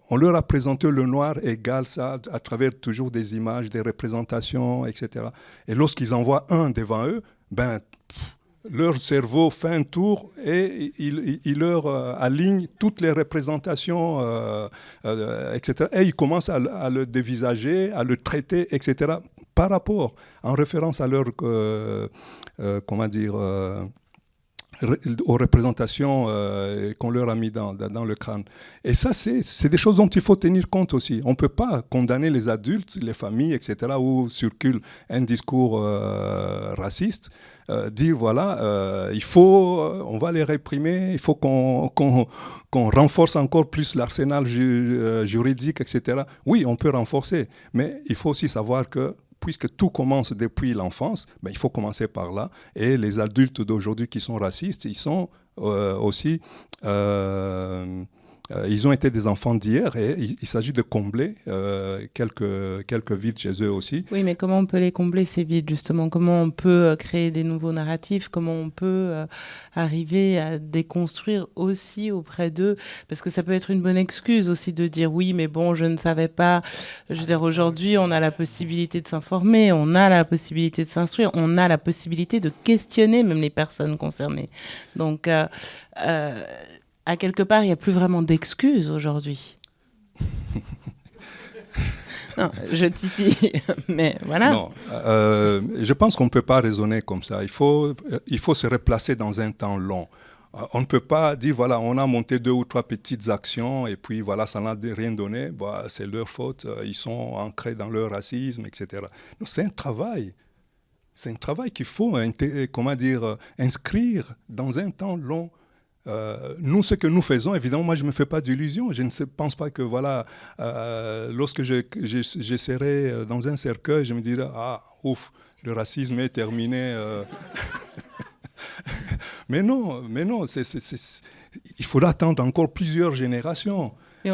On leur a présenté le noir égal, ça, à travers toujours des images, des représentations, etc. Et lorsqu'ils en voient un devant eux, leur cerveau fait un tour et il leur aligne toutes les représentations, etc. Et ils commencent à le dévisager, à le traiter, etc. Par rapport, en référence à leur, aux représentations qu'on leur a mis dans le crâne. Et ça, c'est des choses dont il faut tenir compte aussi. On ne peut pas condamner les adultes, les familles, etc., où circule un discours raciste, dire voilà, on va les réprimer, il faut qu'on renforce encore plus l'arsenal juridique, etc. Oui, on peut renforcer, mais il faut aussi savoir que puisque tout commence depuis l'enfance, il faut commencer par là. Et les adultes d'aujourd'hui qui sont racistes, ils sont aussi Ils ont été des enfants d'hier et il s'agit de combler quelques vides chez eux aussi. Oui, mais comment on peut les combler, ces vides, justement? Comment on peut créer des nouveaux narratifs? Comment on peut arriver à déconstruire aussi auprès d'eux? Parce que ça peut être une bonne excuse aussi de dire oui, mais bon, je ne savais pas. Je veux dire, aujourd'hui, on a la possibilité de s'informer, on a la possibilité de s'instruire, on a la possibilité de questionner même les personnes concernées. Donc, à quelque part, il n'y a plus vraiment d'excuses aujourd'hui. Non, je titille, mais voilà. Non, je pense qu'on ne peut pas raisonner comme ça. Il faut se replacer dans un temps long. On ne peut pas dire, voilà, on a monté 2 ou 3 petites actions et puis voilà, ça n'a rien donné. Bah, c'est leur faute, ils sont ancrés dans leur racisme, etc. Non, c'est un travail. C'est un travail qu'il faut inscrire dans un temps long. Nous, ce que nous faisons, évidemment, moi, je ne me fais pas d'illusions. Je ne pense pas que, voilà, lorsque je serai dans un cercueil, je me dirai, ah, ouf, le racisme est terminé. Mais non, il faudra attendre encore plusieurs générations. Mais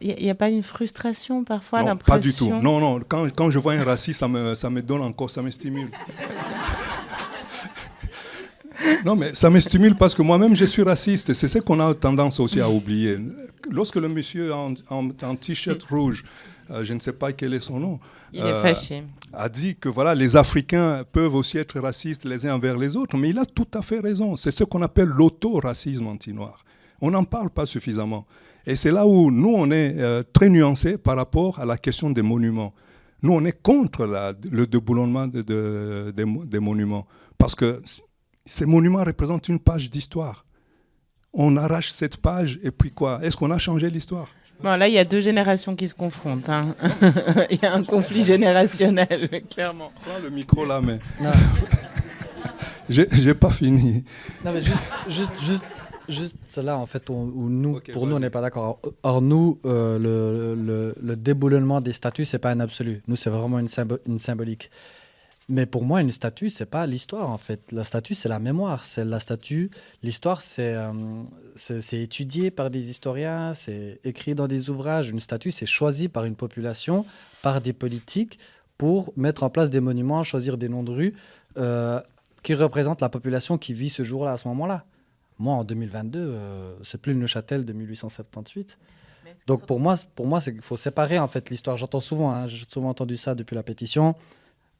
il n'y a pas une frustration parfois, non, l'impression? Pas du tout. Non, quand je vois un raciste, ça me donne encore, ça me stimule. Non, mais ça me stimule parce que moi-même, je suis raciste. C'est ce qu'on a tendance aussi à oublier. Lorsque le monsieur en t-shirt rouge, je ne sais pas quel est son nom, il est fâché, a dit que voilà, les Africains peuvent aussi être racistes les uns envers les autres, mais il a tout à fait raison. C'est ce qu'on appelle l'auto-racisme anti-noir. On n'en parle pas suffisamment. Et c'est là où nous, on est très nuancés par rapport à la question des monuments. Nous, on est contre le déboulonnement des monuments parce que ces monuments représentent une page d'histoire. On arrache cette page et puis quoi? Est-ce qu'on a changé l'histoire? Bon, là, il y a 2 générations qui se confrontent. Hein. Il y a un conflit générationnel, clairement. Prends le micro là, mais... J'ai pas fini. Non, mais juste là, en fait, où nous, okay, pour nous, on n'est pas d'accord. Or, nous, le déboulonnement des statues, c'est pas un absolu. Nous, c'est vraiment une symbolique. Mais pour moi, une statue, c'est pas l'histoire, en fait. La statue, c'est la mémoire. C'est la statue. L'histoire, c'est étudié par des historiens, c'est écrit dans des ouvrages. Une statue, c'est choisi par une population, par des politiques, pour mettre en place des monuments, choisir des noms de rues qui représentent la population qui vit ce jour-là, à ce moment-là. Moi, en 2022, c'est plus le Neuchâtel de 1878. Donc, pour moi, il faut séparer, en fait, l'histoire. J'entends souvent, j'ai souvent entendu ça depuis la pétition.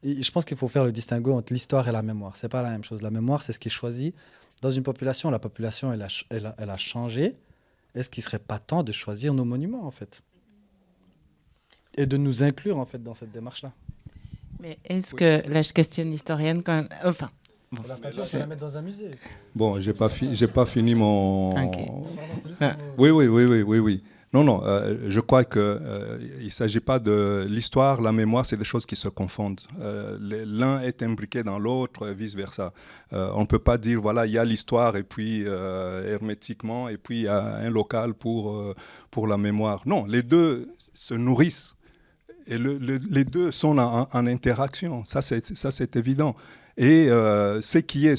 Et je pense qu'il faut faire le distinguo entre l'histoire et la mémoire. Ce n'est pas la même chose. La mémoire, c'est ce qui est choisi. Dans une population, la population, elle a changé. Est-ce qu'il ne serait pas temps de choisir nos monuments, en fait? Et de nous inclure, en fait, dans cette démarche-là. Mais est-ce que... Là, je questionne l'historienne quand même. Enfin... Bon. La statue, on peut la mettre dans un musée. Bon, j'ai pas fini mon... Okay. Oui. Non, je crois qu'il ne s'agit pas de l'histoire, la mémoire, c'est des choses qui se confondent. L'un est imbriqué dans l'autre, vice-versa. On ne peut pas dire, voilà, il y a l'histoire et puis hermétiquement, et puis il y a un local pour la mémoire. Non, les deux se nourrissent. Et les deux sont en interaction, ça c'est évident. Et ce qui est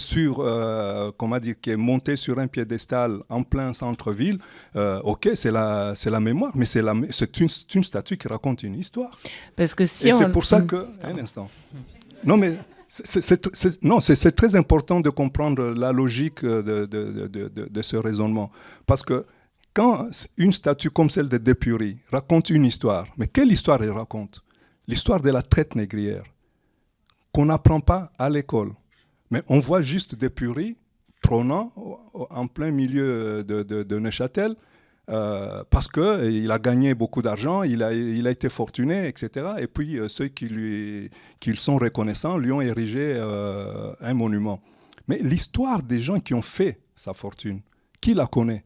qui est monté sur un piédestal en plein centre-ville, ok, c'est la mémoire, mais c'est une statue qui raconte une histoire. Parce que si et c'est pour ça que... Un instant. Non, mais c'est très important de comprendre la logique de ce raisonnement. Parce que quand une statue comme celle de Depury raconte une histoire, mais quelle histoire elle raconte? L'histoire de la traite négrière, qu'on n'apprend pas à l'école. Mais on voit juste Depury trônant en plein milieu de Neuchâtel parce qu'il a gagné beaucoup d'argent, il a été fortuné, etc. Et puis ceux qui sont reconnaissants lui ont érigé un monument. Mais l'histoire des gens qui ont fait sa fortune, qui la connaît?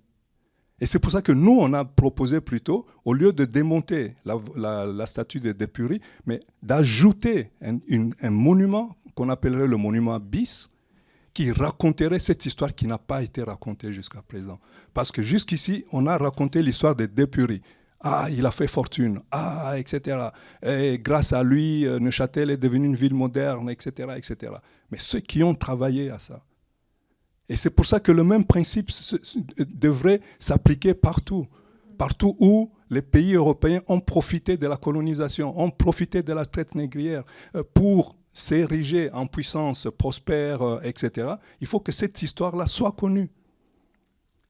Et c'est pour ça que nous, on a proposé plutôt, au lieu de démonter la statue de Depury, mais d'ajouter un monument qu'on appellerait le monument bis, qui raconterait cette histoire qui n'a pas été racontée jusqu'à présent. Parce que jusqu'ici, on a raconté l'histoire de Depury. Ah, il a fait fortune, etc. Et grâce à lui, Neuchâtel est devenu une ville moderne, etc., etc. Mais ceux qui ont travaillé à ça, et c'est pour ça que le même principe devrait s'appliquer partout. Partout où les pays européens ont profité de la colonisation, ont profité de la traite négrière pour s'ériger en puissance prospère, etc., il faut que cette histoire-là soit connue.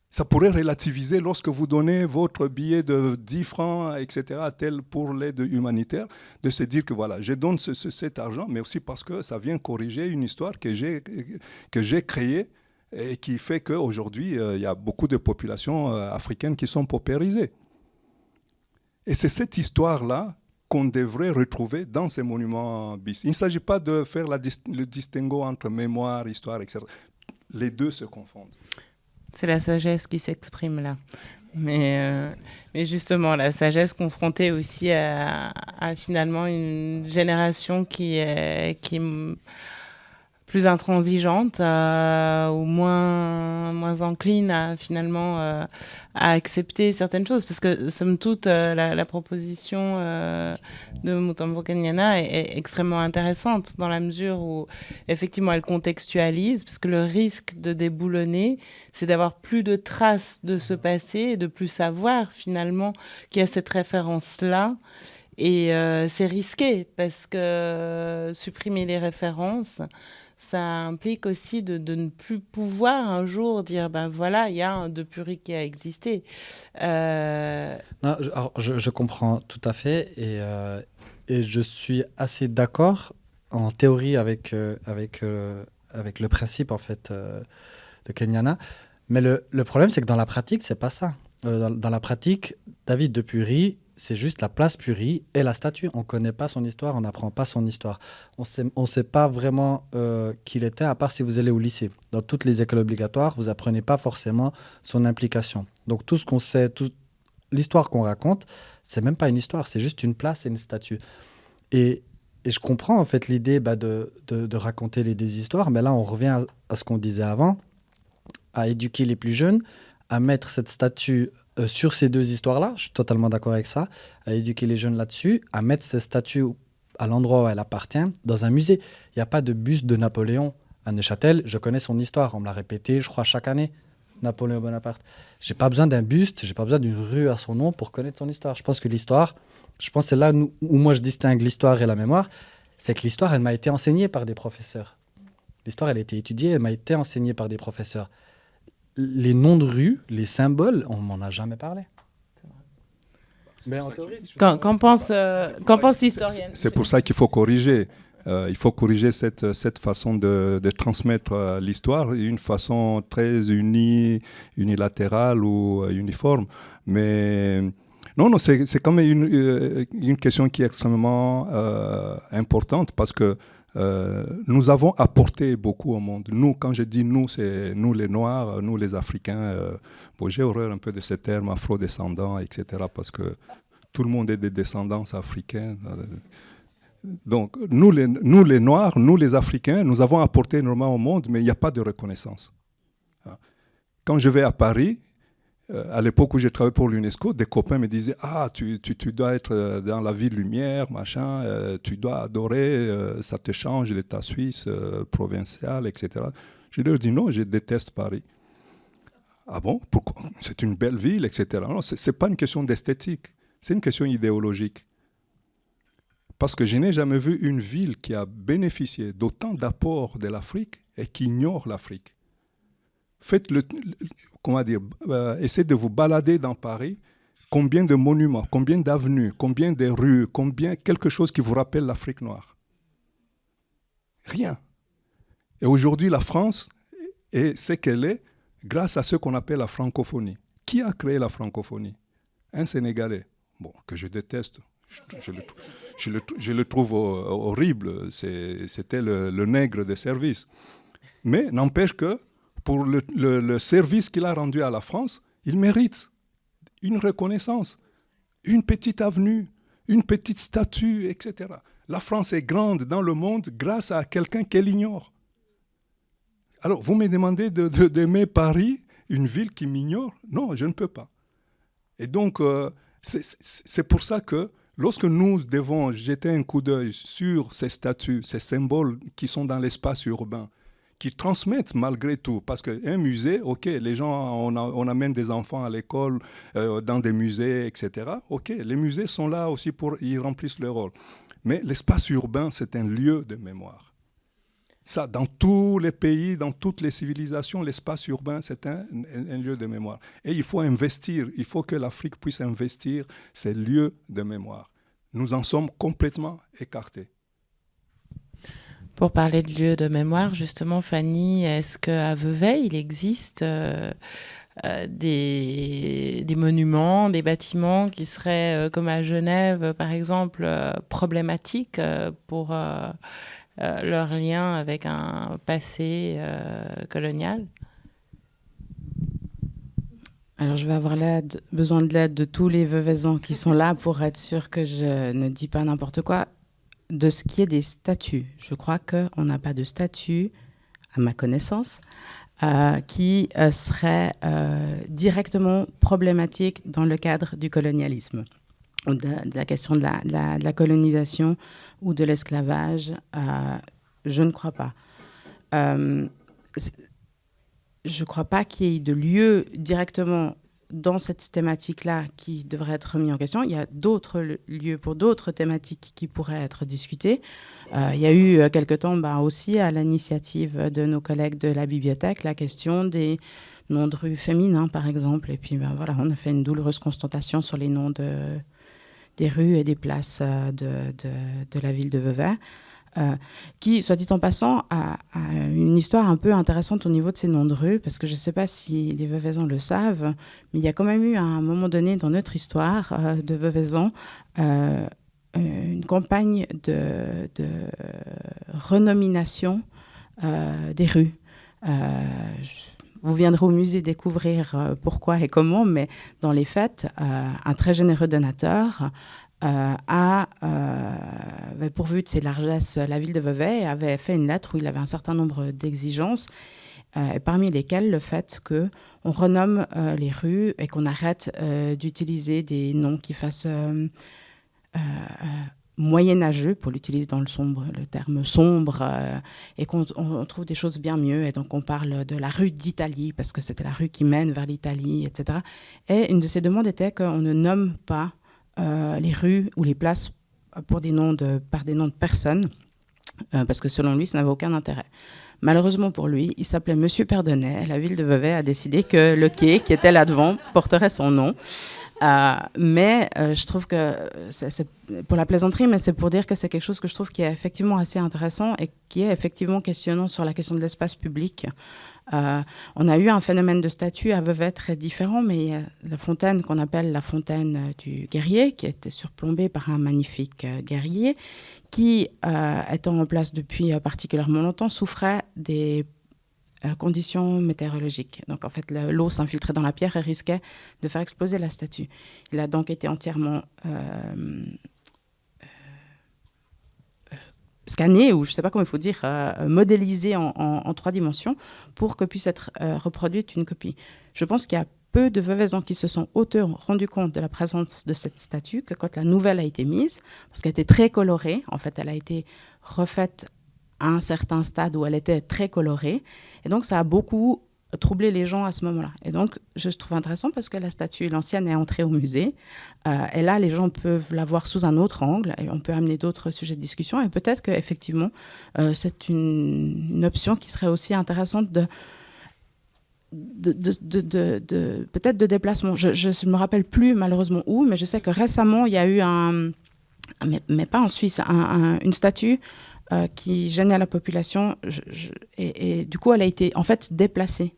Ça pourrait relativiser lorsque vous donnez votre billet de 10 francs, etc., tel pour l'aide humanitaire, de se dire que voilà, je donne cet argent, mais aussi parce que ça vient corriger une histoire que j'ai créée et qui fait qu'aujourd'hui, il y a beaucoup de populations africaines qui sont paupérisées. Et c'est cette histoire-là qu'on devrait retrouver dans ces monuments bis. Il ne s'agit pas de faire le distinguo entre mémoire, histoire, etc. Les deux se confondent. C'est la sagesse qui s'exprime là. Mais justement, la sagesse confrontée aussi à finalement une génération qui est plus intransigeante ou moins encline à finalement à accepter certaines choses. Parce que, somme toute, la proposition de Mutombo Kanyana est extrêmement intéressante dans la mesure où, effectivement, elle contextualise, parce que le risque de déboulonner, c'est d'avoir plus de traces de ce passé et de plus savoir, finalement, qu'il y a cette référence-là. Et c'est risqué, parce que supprimer les références, ça implique aussi de ne plus pouvoir un jour dire, ben voilà, il y a un De Pury qui a existé. Non, je comprends tout à fait et je suis assez d'accord en théorie avec le principe en fait de Kenyana. Mais le problème, c'est que dans la pratique, c'est pas ça. Dans la pratique, David De Pury, c'est juste la place Pury et la statue. On ne connaît pas son histoire, on n'apprend pas son histoire. On ne sait pas vraiment qui il était, à part si vous allez au lycée. Dans toutes les écoles obligatoires, vous n'apprenez pas forcément son implication. Donc tout ce qu'on sait, toute l'histoire qu'on raconte, c'est même pas une histoire, c'est juste une place et une statue. Et je comprends en fait l'idée de raconter des histoires, mais là on revient à ce qu'on disait avant, à éduquer les plus jeunes, à mettre cette statue sur ces deux histoires-là, je suis totalement d'accord avec ça, à éduquer les jeunes là-dessus, à mettre ces statues à l'endroit où elle appartient, dans un musée. Il n'y a pas de buste de Napoléon à Neuchâtel, je connais son histoire, on me l'a répété, je crois, chaque année, Napoléon Bonaparte. Je n'ai pas besoin d'un buste, je n'ai pas besoin d'une rue à son nom pour connaître son histoire. Je pense que c'est là où moi je distingue l'histoire et la mémoire, c'est que l'histoire, elle m'a été enseignée par des professeurs. L'histoire, elle a été étudiée, elle m'a été enseignée par des professeurs. Les noms de rues, les symboles, on m'en a jamais parlé. Mais en théorie, qu'en pense l'historienne? C'est pour ça qu'il faut corriger. Il faut corriger cette façon de transmettre l'histoire, une façon très unilatérale ou uniforme. Mais non, c'est quand même une question qui est extrêmement importante parce que nous avons apporté beaucoup au monde. Nous, quand je dis nous, c'est nous les Noirs, nous les Africains. Bon, j'ai horreur un peu de ces termes afro-descendants, etc. parce que tout le monde est des descendances africaines. Donc, nous les Noirs, nous les Africains, nous avons apporté énormément au monde, mais il n'y a pas de reconnaissance. Quand je vais à Paris, à l'époque où j'ai travaillé pour l'UNESCO, des copains me disaient « Ah, tu dois être dans la ville lumière, machin, tu dois adorer, ça te change d'état suisse, provincial, etc. » Je leur dis « Non, je déteste Paris. » « Ah bon? Pourquoi? C'est une belle ville, etc. » Non, ce n'est pas une question d'esthétique, c'est une question idéologique. Parce que je n'ai jamais vu une ville qui a bénéficié d'autant d'apports de l'Afrique et qui ignore l'Afrique. Faites essayez de vous balader dans Paris. Combien de monuments, combien d'avenues, combien de rues, quelque chose qui vous rappelle l'Afrique noire? Rien. Et aujourd'hui, la France est ce qu'elle est grâce à ce qu'on appelle la francophonie. Qui a créé la francophonie? Un Sénégalais, bon, que je déteste. Je le trouve horrible. C'était le nègre de service. Mais n'empêche que pour le service qu'il a rendu à la France, il mérite une reconnaissance, une petite avenue, une petite statue, etc. La France est grande dans le monde grâce à quelqu'un qu'elle ignore. Alors, vous me demandez d'aimer Paris, une ville qui m'ignore? Non, je ne peux pas. Et donc, c'est pour ça que lorsque nous devons jeter un coup d'œil sur ces statues, ces symboles qui sont dans l'espace urbain, qui transmettent malgré tout. Parce qu'un musée, ok, les gens, on amène des enfants à l'école, dans des musées, etc. Ok, les musées sont là aussi ils remplissent leur rôle. Mais l'espace urbain, c'est un lieu de mémoire. Ça, dans tous les pays, dans toutes les civilisations, l'espace urbain, c'est un lieu de mémoire. Et il faut investir, il faut que l'Afrique puisse investir ces lieux de mémoire. Nous en sommes complètement écartés. Pour parler de lieux de mémoire, justement, Fanny, est-ce qu'à Vevey, il existe des monuments, des bâtiments qui seraient, comme à Genève, par exemple, problématiques pour leur lien avec un passé colonial? Alors, je vais avoir besoin de l'aide de tous les Veuvaisans qui sont là pour être sûr que je ne dis pas n'importe quoi. De ce qui est des statuts, je crois qu'on n'a pas de statut, à ma connaissance, qui serait directement problématique dans le cadre du colonialisme, ou de la question de la colonisation ou de l'esclavage. Je ne crois pas. Je ne crois pas qu'il y ait de lieu directement dans cette thématique-là qui devrait être remis en question. Il y a d'autres lieux pour d'autres thématiques qui pourraient être discutées. Il y a eu quelque temps aussi, à l'initiative de nos collègues de la bibliothèque, la question des noms de rues féminins, par exemple. Et puis voilà, on a fait une douloureuse constatation sur les noms des rues et des places de la ville de Vevey. Qui, soit dit en passant, a une histoire un peu intéressante au niveau de ces noms de rue, parce que je ne sais pas si les Veuvaisans le savent, mais il y a quand même eu à un moment donné dans notre histoire de Veuvaisans une campagne de renomination des rues. Vous viendrez au musée découvrir pourquoi et comment, mais dans les faits, un très généreux donateur avait pourvu de ses largesses la ville de Vevey et avait fait une lettre où il avait un certain nombre d'exigences, et parmi lesquelles le fait qu'on renomme les rues et qu'on arrête d'utiliser des noms qui fassent moyenâgeux, pour l'utiliser dans le terme sombre, et qu'on trouve des choses bien mieux. Et donc on parle de la rue d'Italie, parce que c'était la rue qui mène vers l'Italie, etc. Et une de ces demandes était qu'on ne nomme pas les rues ou les places par des noms de personnes, parce que selon lui, ça n'avait aucun intérêt. Malheureusement pour lui, il s'appelait Monsieur Perdonnet, et la ville de Vevey a décidé que le quai qui était là devant porterait son nom. Mais je trouve que c'est pour la plaisanterie, mais c'est pour dire que c'est quelque chose que je trouve qui est effectivement assez intéressant et qui est effectivement questionnant sur la question de l'espace public. On a eu un phénomène de statut à Vevey très différent, mais la fontaine qu'on appelle la fontaine du guerrier, qui a été surplombée par un magnifique guerrier, qui, étant en place depuis particulièrement longtemps, souffrait des conditions météorologiques. Donc, en fait, l'eau s'infiltrait dans la pierre et risquait de faire exploser la statue. Il a donc été entièrement scanné, ou je ne sais pas comment il faut dire, modélisé en 3 dimensions pour que puisse être reproduite une copie. Je pense qu'il y a peu de Veuvaisans qui se sont rendus compte de la présence de cette statue que quand la nouvelle a été mise, parce qu'elle était très colorée, en fait, elle a été refaite à un certain stade où elle était très colorée. Et donc, ça a beaucoup troublé les gens à ce moment-là. Et donc, je trouve intéressant parce que la statue, l'ancienne, est entrée au musée. Et là, les gens peuvent la voir sous un autre angle. Et on peut amener d'autres sujets de discussion. Et peut-être qu'effectivement, c'est une option qui serait aussi intéressante peut-être de déplacement. Je ne me rappelle plus malheureusement où, mais je sais que récemment, il y a eu mais pas en Suisse, une statue qui gênait la population, et du coup, elle a été en fait déplacée.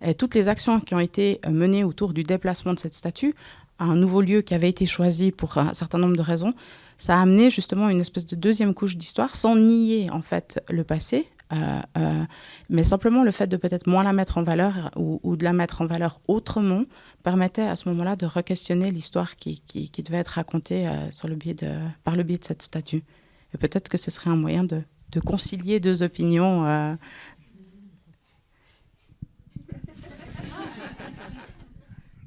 Et toutes les actions qui ont été menées autour du déplacement de cette statue à un nouveau lieu qui avait été choisi pour un certain nombre de raisons, ça a amené justement une espèce de deuxième couche d'histoire, sans nier en fait le passé, mais simplement le fait de peut-être moins la mettre en valeur ou de la mettre en valeur autrement permettait à ce moment-là de re-questionner l'histoire qui devait être racontée par le biais de cette statue. Et peut-être que ce serait un moyen de concilier 2 opinions.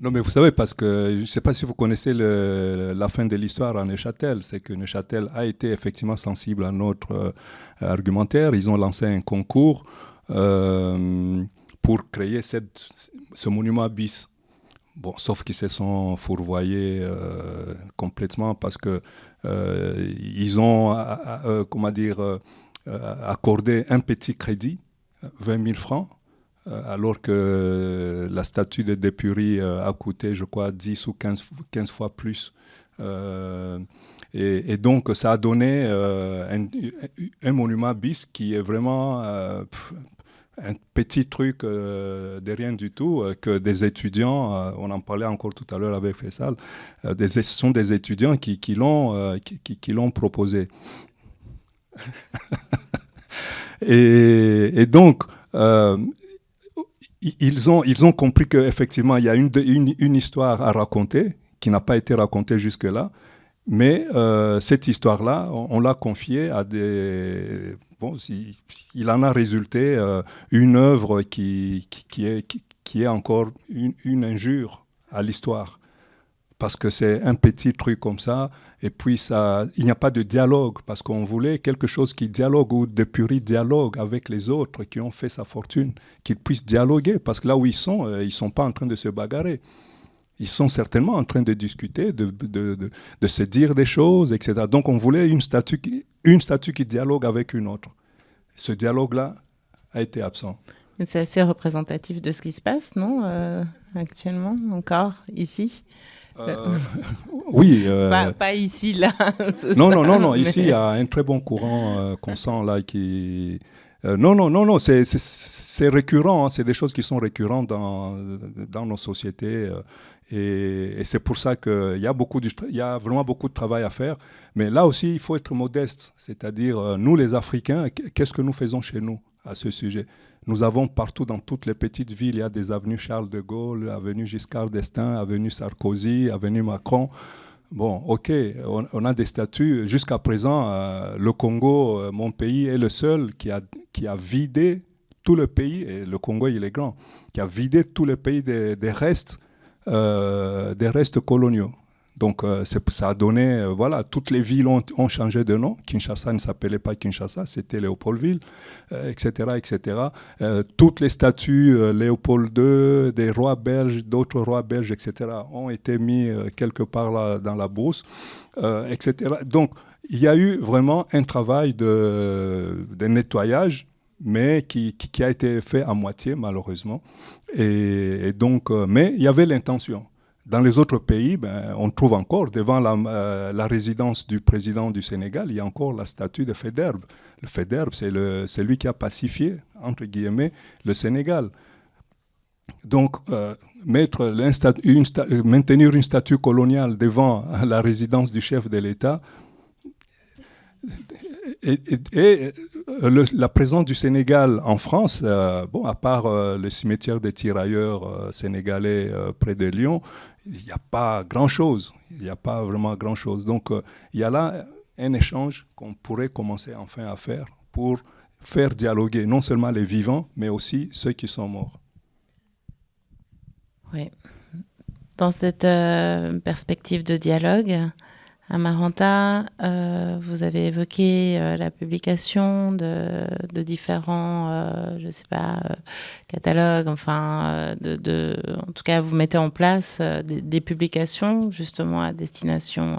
Non, mais vous savez, parce que je ne sais pas si vous connaissez la fin de l'histoire à Neuchâtel. C'est que Neuchâtel a été effectivement sensible à notre argumentaire. Ils ont lancé un concours pour créer ce monument bis. Bon, sauf qu'ils se sont fourvoyés complètement parce que ils ont, accordé un petit crédit, 20 000 francs, alors que la statue de Depury a coûté, je crois, 10 ou 15 fois plus. Et donc, ça a donné un monument bis qui est vraiment un petit truc de rien du tout, que des étudiants, on en parlait encore tout à l'heure avec Faisal, ce sont des étudiants qui l'ont proposé. et donc, ils ont compris qu'effectivement, il y a une histoire à raconter qui n'a pas été racontée jusque-là. Mais cette histoire-là, on l'a confiée à des... Bon, il en a résulté une œuvre qui est encore une injure à l'histoire. Parce que c'est un petit truc comme ça, et puis il n'y a pas de dialogue, parce qu'on voulait quelque chose qui dialogue, ou Depury dialogue avec les autres qui ont fait sa fortune, qu'ils puissent dialoguer, parce que là où ils sont pas en train de se bagarrer. Ils sont certainement en train de discuter, de se dire des choses, etc. Donc on voulait une statue qui dialogue avec une autre. Ce dialogue-là a été absent. Mais c'est assez représentatif de ce qui se passe, non, actuellement, encore, ici Oui. Pas ici, là. Non. Ici, il y a un très bon courant qu'on sent là qui... Non, c'est récurrent, hein, c'est des choses qui sont récurrentes dans nos sociétés. Et c'est pour ça qu'il y a vraiment beaucoup de travail à faire. Mais là aussi, il faut être modeste. C'est-à-dire, nous les Africains, qu'est-ce que nous faisons chez nous à ce sujet? Nous avons partout, dans toutes les petites villes, il y a des avenues Charles de Gaulle, avenue Giscard d'Estaing, avenue Sarkozy, avenue Macron. Bon, ok, on a des statues. Jusqu'à présent, le Congo, mon pays, est le seul qui a vidé tout le pays, et le Congo, il est grand, qui a vidé tout le pays des restes coloniaux. Donc, ça a donné, voilà, toutes les villes ont changé de nom. Kinshasa ne s'appelait pas Kinshasa, c'était Léopoldville, etc., etc. Toutes les statues, Léopold II, des rois belges, d'autres rois belges, etc., ont été mis quelque part là, dans la bourse, etc. Donc, il y a eu vraiment un travail de nettoyage, mais qui a été fait à moitié, malheureusement. Et donc, mais il y avait l'intention. Dans les autres pays, on trouve encore, devant la résidence du président du Sénégal, il y a encore la statue de Faidherbe. Le Faidherbe, c'est lui qui a pacifié, entre guillemets, le Sénégal. Donc, maintenir une statue coloniale devant la résidence du chef de l'État, et la présence du Sénégal en France, à part le cimetière des tirailleurs sénégalais près de Lyon, il n'y a pas grand-chose. Il n'y a pas vraiment grand-chose. Donc, il y a là un échange qu'on pourrait commencer enfin à faire pour faire dialoguer non seulement les vivants, mais aussi ceux qui sont morts. Oui. Dans cette perspective de dialogue, Amaranta, vous avez évoqué la publication de différents, catalogues, enfin, en tout cas, vous mettez en place des publications justement à destination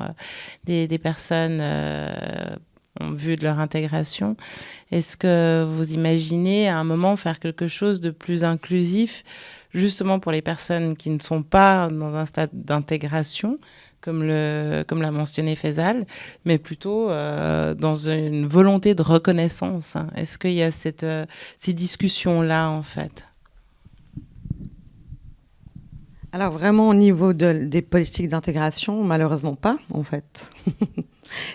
des personnes en vue de leur intégration. Est-ce que vous imaginez à un moment faire quelque chose de plus inclusif, justement pour les personnes qui ne sont pas dans un stade d'intégration, comme l'a mentionné Faisal, mais plutôt dans une volonté de reconnaissance, hein. Est-ce qu'il y a ces discussions-là, en fait? Alors, vraiment, au niveau des politiques d'intégration, malheureusement pas, en fait.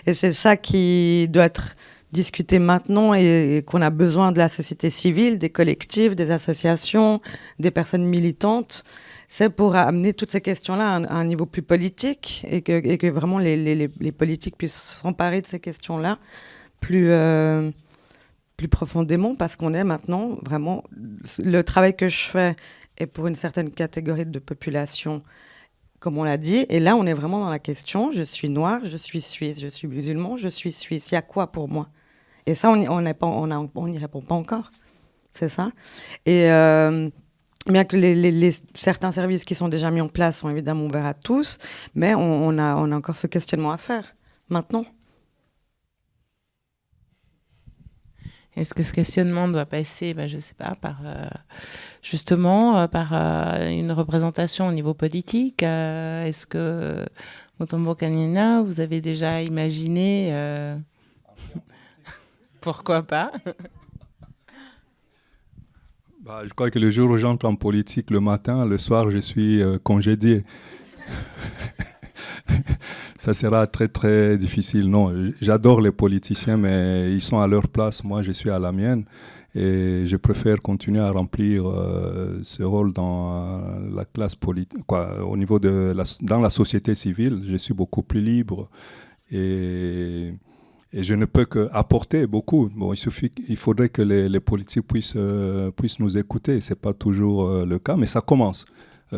Et c'est ça qui doit être discuté maintenant et qu'on a besoin de la société civile, des collectifs, des associations, des personnes militantes. C'est pour amener toutes ces questions-là à un niveau plus politique et que vraiment les politiques puissent s'emparer de ces questions-là plus profondément, parce qu'on est maintenant vraiment... Le travail que je fais est pour une certaine catégorie de population, comme on l'a dit, et là on est vraiment dans la question, je suis noire, je suis suisse, je suis musulman, je suis suisse, il y a quoi pour moi? Et ça, on n'y répond pas encore. c'est ça. Et bien que certains services qui sont déjà mis en place sont évidemment ouverts à tous, mais on a encore ce questionnement à faire maintenant. Est-ce que ce questionnement doit passer, je ne sais pas, justement par une représentation au niveau politique? Est-ce que, Mutombo Kanina, vous avez déjà imaginé pourquoi pas? Je crois que le jour où j'entre en politique, le matin, le soir, je suis congédié. Ça sera très, très difficile. Non, j'adore les politiciens, mais ils sont à leur place. Moi, je suis à la mienne. Et je préfère continuer à remplir ce rôle dans la classe politique, au niveau dans la société civile. Je suis beaucoup plus libre. Et je ne peux qu'apporter beaucoup. Bon, il faudrait que les politiques puissent nous écouter. Ce n'est pas toujours le cas, mais ça commence.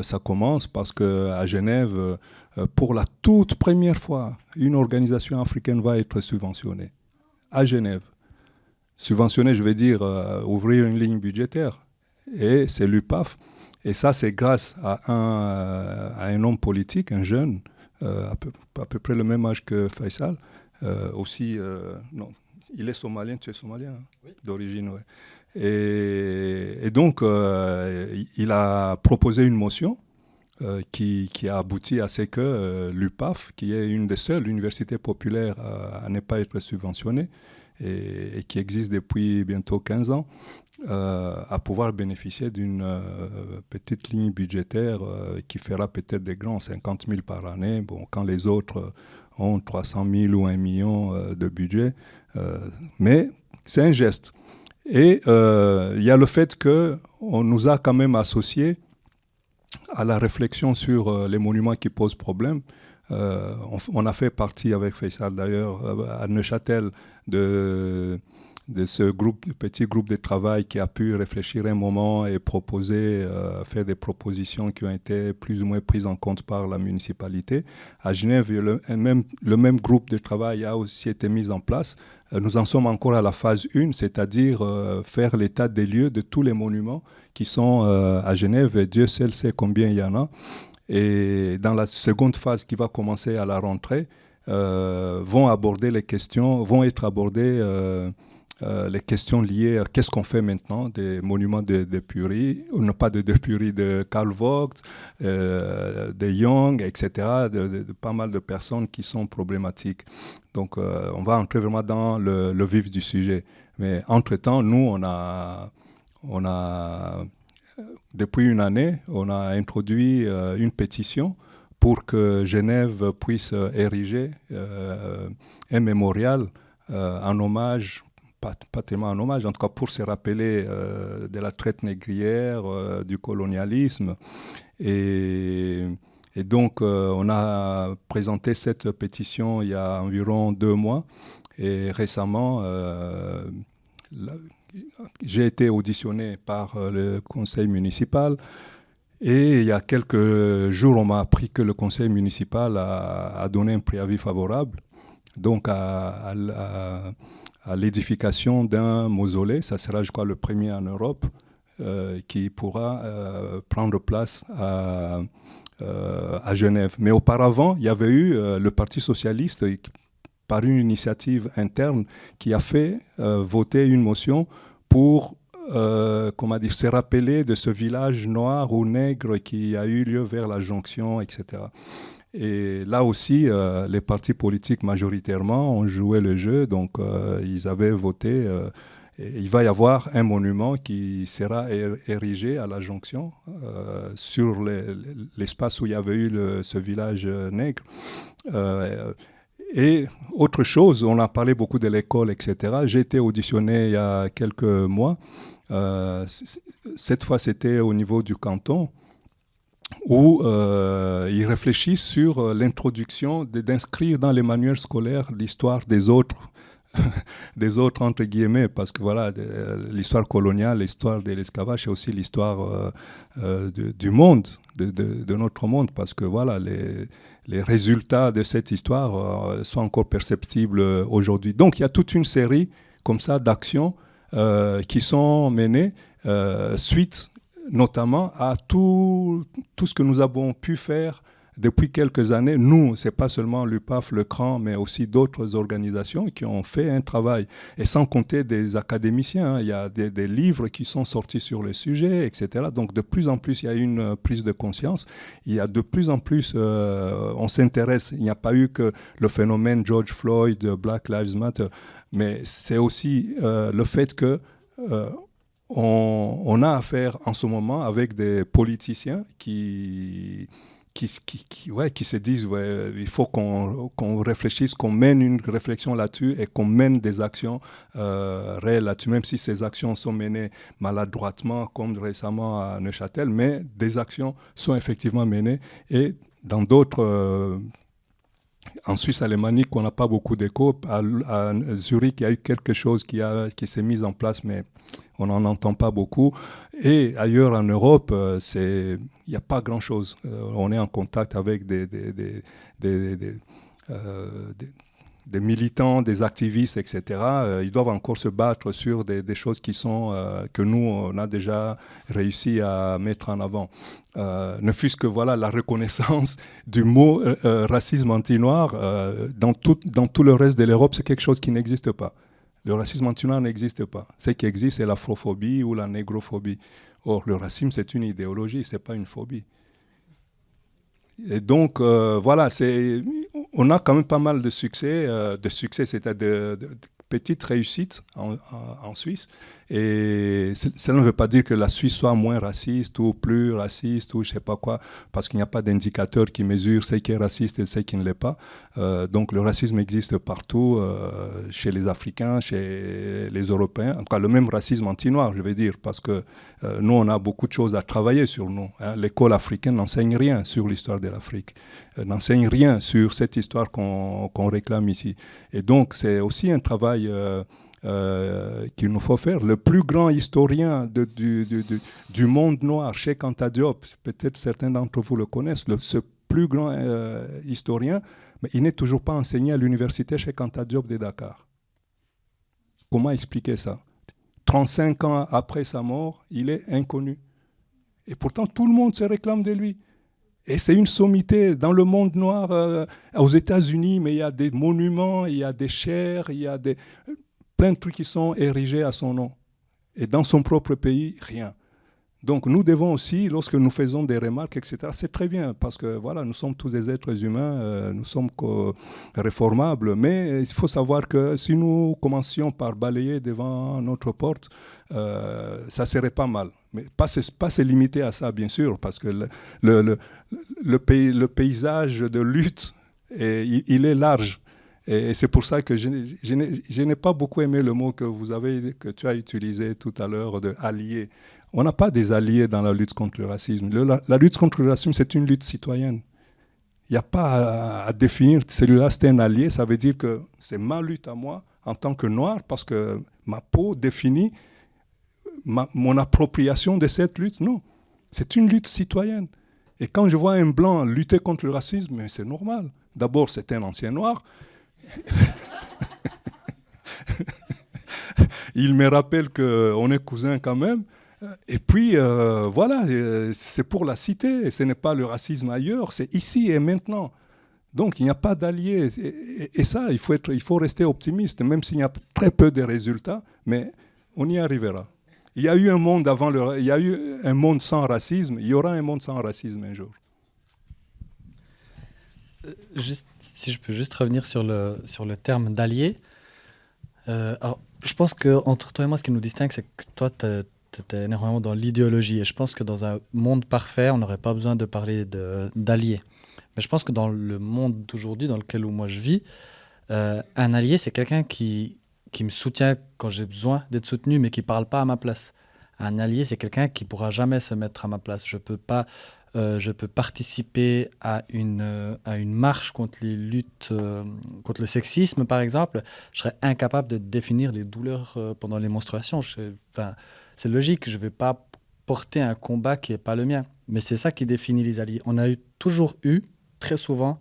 Ça commence parce qu'à Genève, pour la toute première fois, une organisation africaine va être subventionnée. À Genève. Subventionnée, je veux dire, ouvrir une ligne budgétaire. Et c'est l'UPAF. Et ça, c'est grâce à un homme politique, un jeune, à peu près le même âge que Faisal. Aussi, non, il est somalien, tu es somalien, hein, oui. D'origine, ouais. Et donc, il a proposé une motion qui a abouti à ce que l'UPAF, qui est une des seules universités populaires à ne pas être subventionnée et qui existe depuis bientôt 15 ans, à pouvoir bénéficier d'une petite ligne budgétaire qui fera peut-être des grands 50 000 par année. Bon, quand les autres ont 300 000 ou 1 million de budget. Mais c'est un geste. Et il y a le fait qu'on nous a quand même associés à la réflexion sur les monuments qui posent problème. On a fait partie avec Faisal d'ailleurs à Neuchâtel de ce petit groupe de travail qui a pu réfléchir un moment et proposer, faire des propositions qui ont été plus ou moins prises en compte par la municipalité. À Genève, le même groupe de travail a aussi été mis en place. Nous en sommes encore à la phase 1, c'est-à-dire faire l'état des lieux de tous les monuments qui sont à Genève. Et Dieu seul sait combien il y en a. Et dans la seconde phase qui va commencer à la rentrée, vont être abordées les questions liées à qu'est-ce qu'on fait maintenant des monuments de Purie, ou non pas de Purie, de Karl Vogt, de Young, etc., de pas mal de personnes qui sont problématiques. Donc on va entrer vraiment dans le vif du sujet. Mais entre-temps, nous, on a depuis une année, on a introduit une pétition pour que Genève puisse ériger un mémorial en hommage, pas tellement en hommage, en tout cas pour se rappeler de la traite négrière, du colonialisme. Et donc, on a présenté cette pétition il y a environ 2 mois. Et récemment, j'ai été auditionné par le conseil municipal. Et il y a quelques jours, on m'a appris que le conseil municipal a donné un préavis favorable donc à l'édification d'un mausolée. Ça sera, je crois, le premier en Europe qui pourra prendre place à Genève. Mais auparavant, il y avait eu le Parti socialiste, par une initiative interne, qui a fait voter une motion pour se rappeler de ce village noir ou nègre qui a eu lieu vers la jonction, etc. Et là aussi, les partis politiques majoritairement ont joué le jeu, donc ils avaient voté. Il va y avoir un monument qui sera érigé à la jonction sur l'espace où il y avait eu ce village nègre. Et autre chose, on a parlé beaucoup de l'école, etc. J'ai été auditionné il y a quelques mois. Cette fois, c'était au niveau du canton, où ils réfléchissent sur l'introduction, d'inscrire dans les manuels scolaires l'histoire des autres, entre guillemets, parce que voilà, l'histoire coloniale, l'histoire de l'esclavage, c'est aussi l'histoire du monde, de notre monde, parce que voilà, les résultats de cette histoire sont encore perceptibles aujourd'hui. Donc il y a toute une série comme ça d'actions qui sont menées suite notamment à tout ce que nous avons pu faire depuis quelques années. Nous, ce n'est pas seulement l'UPAF, le CRAN, mais aussi d'autres organisations qui ont fait un travail. Et sans compter des académiciens, hein. Il y a des livres qui sont sortis sur le sujet, etc. Donc de plus en plus, il y a une prise de conscience. Il y a de plus en plus, on s'intéresse. Il n'y a pas eu que le phénomène George Floyd, Black Lives Matter, mais c'est aussi le fait que on a affaire en ce moment avec des politiciens qui se disent il faut qu'on réfléchisse, qu'on mène une réflexion là-dessus et qu'on mène des actions réelles là-dessus, même si ces actions sont menées maladroitement, comme récemment à Neuchâtel, mais des actions sont effectivement menées. Et dans d'autres... en Suisse alémanique, on n'a pas beaucoup d'écho. À Zurich, il y a eu quelque chose qui s'est mis en place, mais on n'en entend pas beaucoup. Et ailleurs en Europe, il n'y a pas grand-chose. On est en contact avec des militants, des activistes, etc. Ils doivent encore se battre sur des choses que nous, on a déjà réussi à mettre en avant. Ne fût-ce que la reconnaissance du mot racisme anti-noir dans tout le reste de l'Europe, c'est quelque chose qui n'existe pas. Le racisme anti-noir n'existe pas. Ce qui existe, c'est la afrophobie ou la négrophobie. Or, le racisme, c'est une idéologie, ce n'est pas une phobie. Et donc, on a quand même pas mal de succès, c'est-à-dire de petites réussites en Suisse. Et cela ne veut pas dire que la Suisse soit moins raciste ou plus raciste ou je ne sais pas quoi, parce qu'il n'y a pas d'indicateur qui mesure ce qui est raciste et ce qui ne l'est pas. Donc le racisme existe partout, chez les Africains, chez les Européens. En tout cas, le même racisme anti-noir, je vais dire, parce que nous, on a beaucoup de choses à travailler sur nous. Hein. L'école africaine n'enseigne rien sur l'histoire de l'Afrique, n'enseigne rien sur cette histoire qu'on réclame ici. Et donc, c'est aussi un travail... qu'il nous faut faire. Le plus grand historien du monde noir, Cheikh Anta Diop, peut-être certains d'entre vous le connaissent, ce plus grand historien, mais il n'est toujours pas enseigné à l'université Cheikh Anta Diop de Dakar. Comment expliquer ça? 35 ans après sa mort, il est inconnu. Et pourtant, tout le monde se réclame de lui. Et c'est une sommité dans le monde noir, aux États-Unis, mais il y a des monuments, il y a des chaires, il y a plein de trucs qui sont érigés à son nom. Et dans son propre pays, rien. Donc nous devons aussi, lorsque nous faisons des remarques, etc., c'est très bien, parce que nous sommes tous des êtres humains, nous sommes réformables, mais il faut savoir que si nous commencions par balayer devant notre porte, ça serait pas mal. Mais pas se limiter à ça, bien sûr, parce que le paysage de lutte, il est large. Et c'est pour ça que je n'ai pas beaucoup aimé le mot que tu as utilisé tout à l'heure de alliés. On n'a pas des alliés dans la lutte contre le racisme. La lutte contre le racisme, c'est une lutte citoyenne. Il n'y a pas à définir celui-là, c'est un allié. Ça veut dire que c'est ma lutte à moi en tant que noir, parce que ma peau définit mon appropriation de cette lutte. Non, c'est une lutte citoyenne. Et quand je vois un blanc lutter contre le racisme, c'est normal. D'abord, c'est un ancien noir. Il me rappelle qu'on est cousins quand même. Et puis, c'est pour la cité. Ce n'est pas le racisme ailleurs, c'est ici et maintenant. Donc, il n'y a pas d'alliés. Et ça, il faut rester optimiste, même s'il y a très peu de résultats, mais on y arrivera. Il y a eu un monde il y a eu un monde sans racisme. Il y aura un monde sans racisme un jour. Si je peux juste revenir sur le terme d'allié. Alors, je pense qu'entre toi et moi, ce qui nous distingue, c'est que toi, tu étais énormément dans l'idéologie. Et je pense que dans un monde parfait, on n'aurait pas besoin de parler d'allié. Mais je pense que dans le monde d'aujourd'hui, dans lequel moi je vis, un allié, c'est quelqu'un qui me soutient quand j'ai besoin d'être soutenu, mais qui ne parle pas à ma place. Un allié, c'est quelqu'un qui ne pourra jamais se mettre à ma place. Je peux participer à une marche contre les luttes, contre le sexisme, par exemple. Je serais incapable de définir les douleurs pendant les menstruations. C'est logique, je ne vais pas porter un combat qui n'est pas le mien. Mais c'est ça qui définit les alliés. On a toujours eu, très souvent,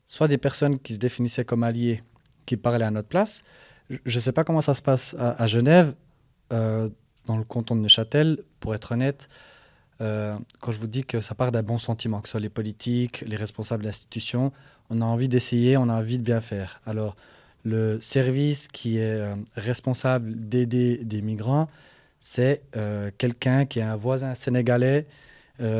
soit des personnes qui se définissaient comme alliés, qui parlaient à notre place. Je ne sais pas comment ça se passe à Genève. dans le canton de Neuchâtel, pour être honnête, quand je vous dis que ça part d'un bon sentiment, que ce soit les politiques, les responsables d'institutions, on a envie d'essayer, on a envie de bien faire. Alors, le service qui est responsable d'aider des migrants, c'est quelqu'un qui est un voisin sénégalais.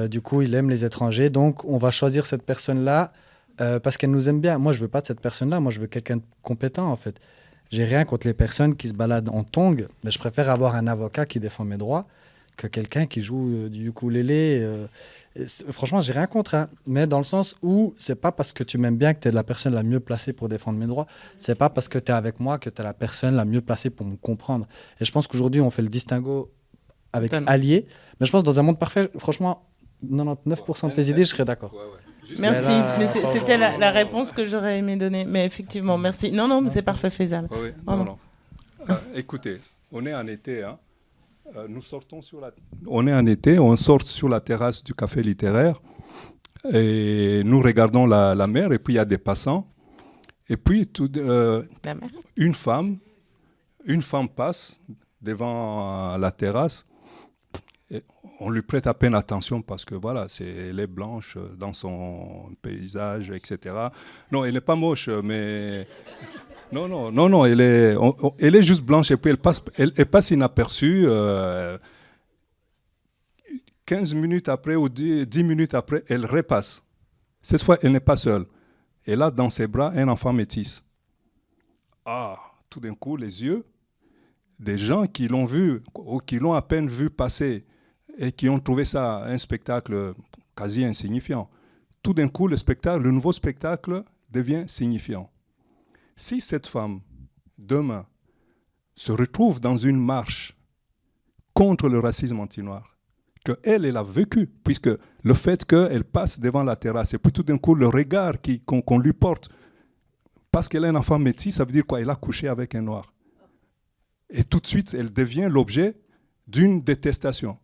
Du coup, il aime les étrangers. Donc, on va choisir cette personne-là parce qu'elle nous aime bien. Moi, je ne veux pas de cette personne-là. Moi, je veux quelqu'un de compétent, en fait. J'ai rien contre les personnes qui se baladent en tongs, mais je préfère avoir un avocat qui défend mes droits que quelqu'un qui joue du ukulélé. Franchement, j'ai rien contre, hein, mais dans le sens où c'est pas parce que tu m'aimes bien que tu es la personne la mieux placée pour défendre mes droits. C'est pas parce que tu es avec moi que tu es la personne la mieux placée pour me comprendre. Et je pense qu'aujourd'hui, on fait le distinguo avec alliés. Mais je pense que dans un monde parfait, franchement, 99% de tes idées, je serais d'accord. Merci, mais c'était la réponse que j'aurais aimé donner. Mais effectivement, merci. Non, mais c'est parfait, Faisal. Oui, non. Écoutez, on est en été, hein. Nous sortons on est en été, on sort sur la terrasse du café littéraire et nous regardons la mer et puis il y a des passants. Et puis une femme passe devant la terrasse. Et on lui prête à peine attention parce que voilà, elle est blanche dans son paysage, etc. Non, elle n'est pas moche, mais... Non, elle est juste blanche et puis elle passe inaperçue. 15 minutes après ou 10 minutes après, elle repasse. Cette fois, elle n'est pas seule. Elle a dans ses bras un enfant métis. Ah, tout d'un coup, les yeux des gens qui l'ont vu ou qui l'ont à peine vu passer et qui ont trouvé ça un spectacle quasi insignifiant. Tout d'un coup, le nouveau spectacle devient signifiant. Si cette femme, demain, se retrouve dans une marche contre le racisme anti-noir, qu'elle a vécu, puisque le fait qu'elle passe devant la terrasse, et puis tout d'un coup, le regard qu'on lui porte, parce qu'elle est un enfant métis, ça veut dire quoi? Elle a couché avec un noir. Et tout de suite, elle devient l'objet d'une détestation.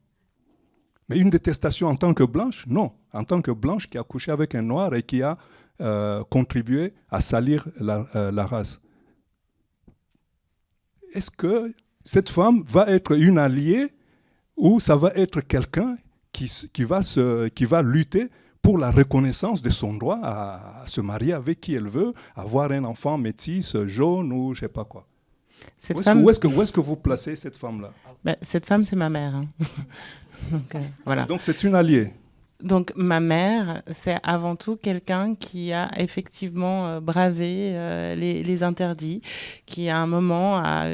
Mais une détestation en tant que blanche? Non. En tant que blanche qui a couché avec un noir et qui a contribué à salir la race. Est-ce que cette femme va être une alliée ou ça va être quelqu'un qui va lutter pour la reconnaissance de son droit à se marier avec qui elle veut, avoir un enfant métis, jaune ou je ne sais pas quoi? Où est-ce que vous placez cette femme-là? Cette femme, c'est ma mère. Hein. Donc, voilà. Donc c'est une alliée. Donc ma mère, c'est avant tout quelqu'un qui a effectivement bravé les interdits, qui à un moment a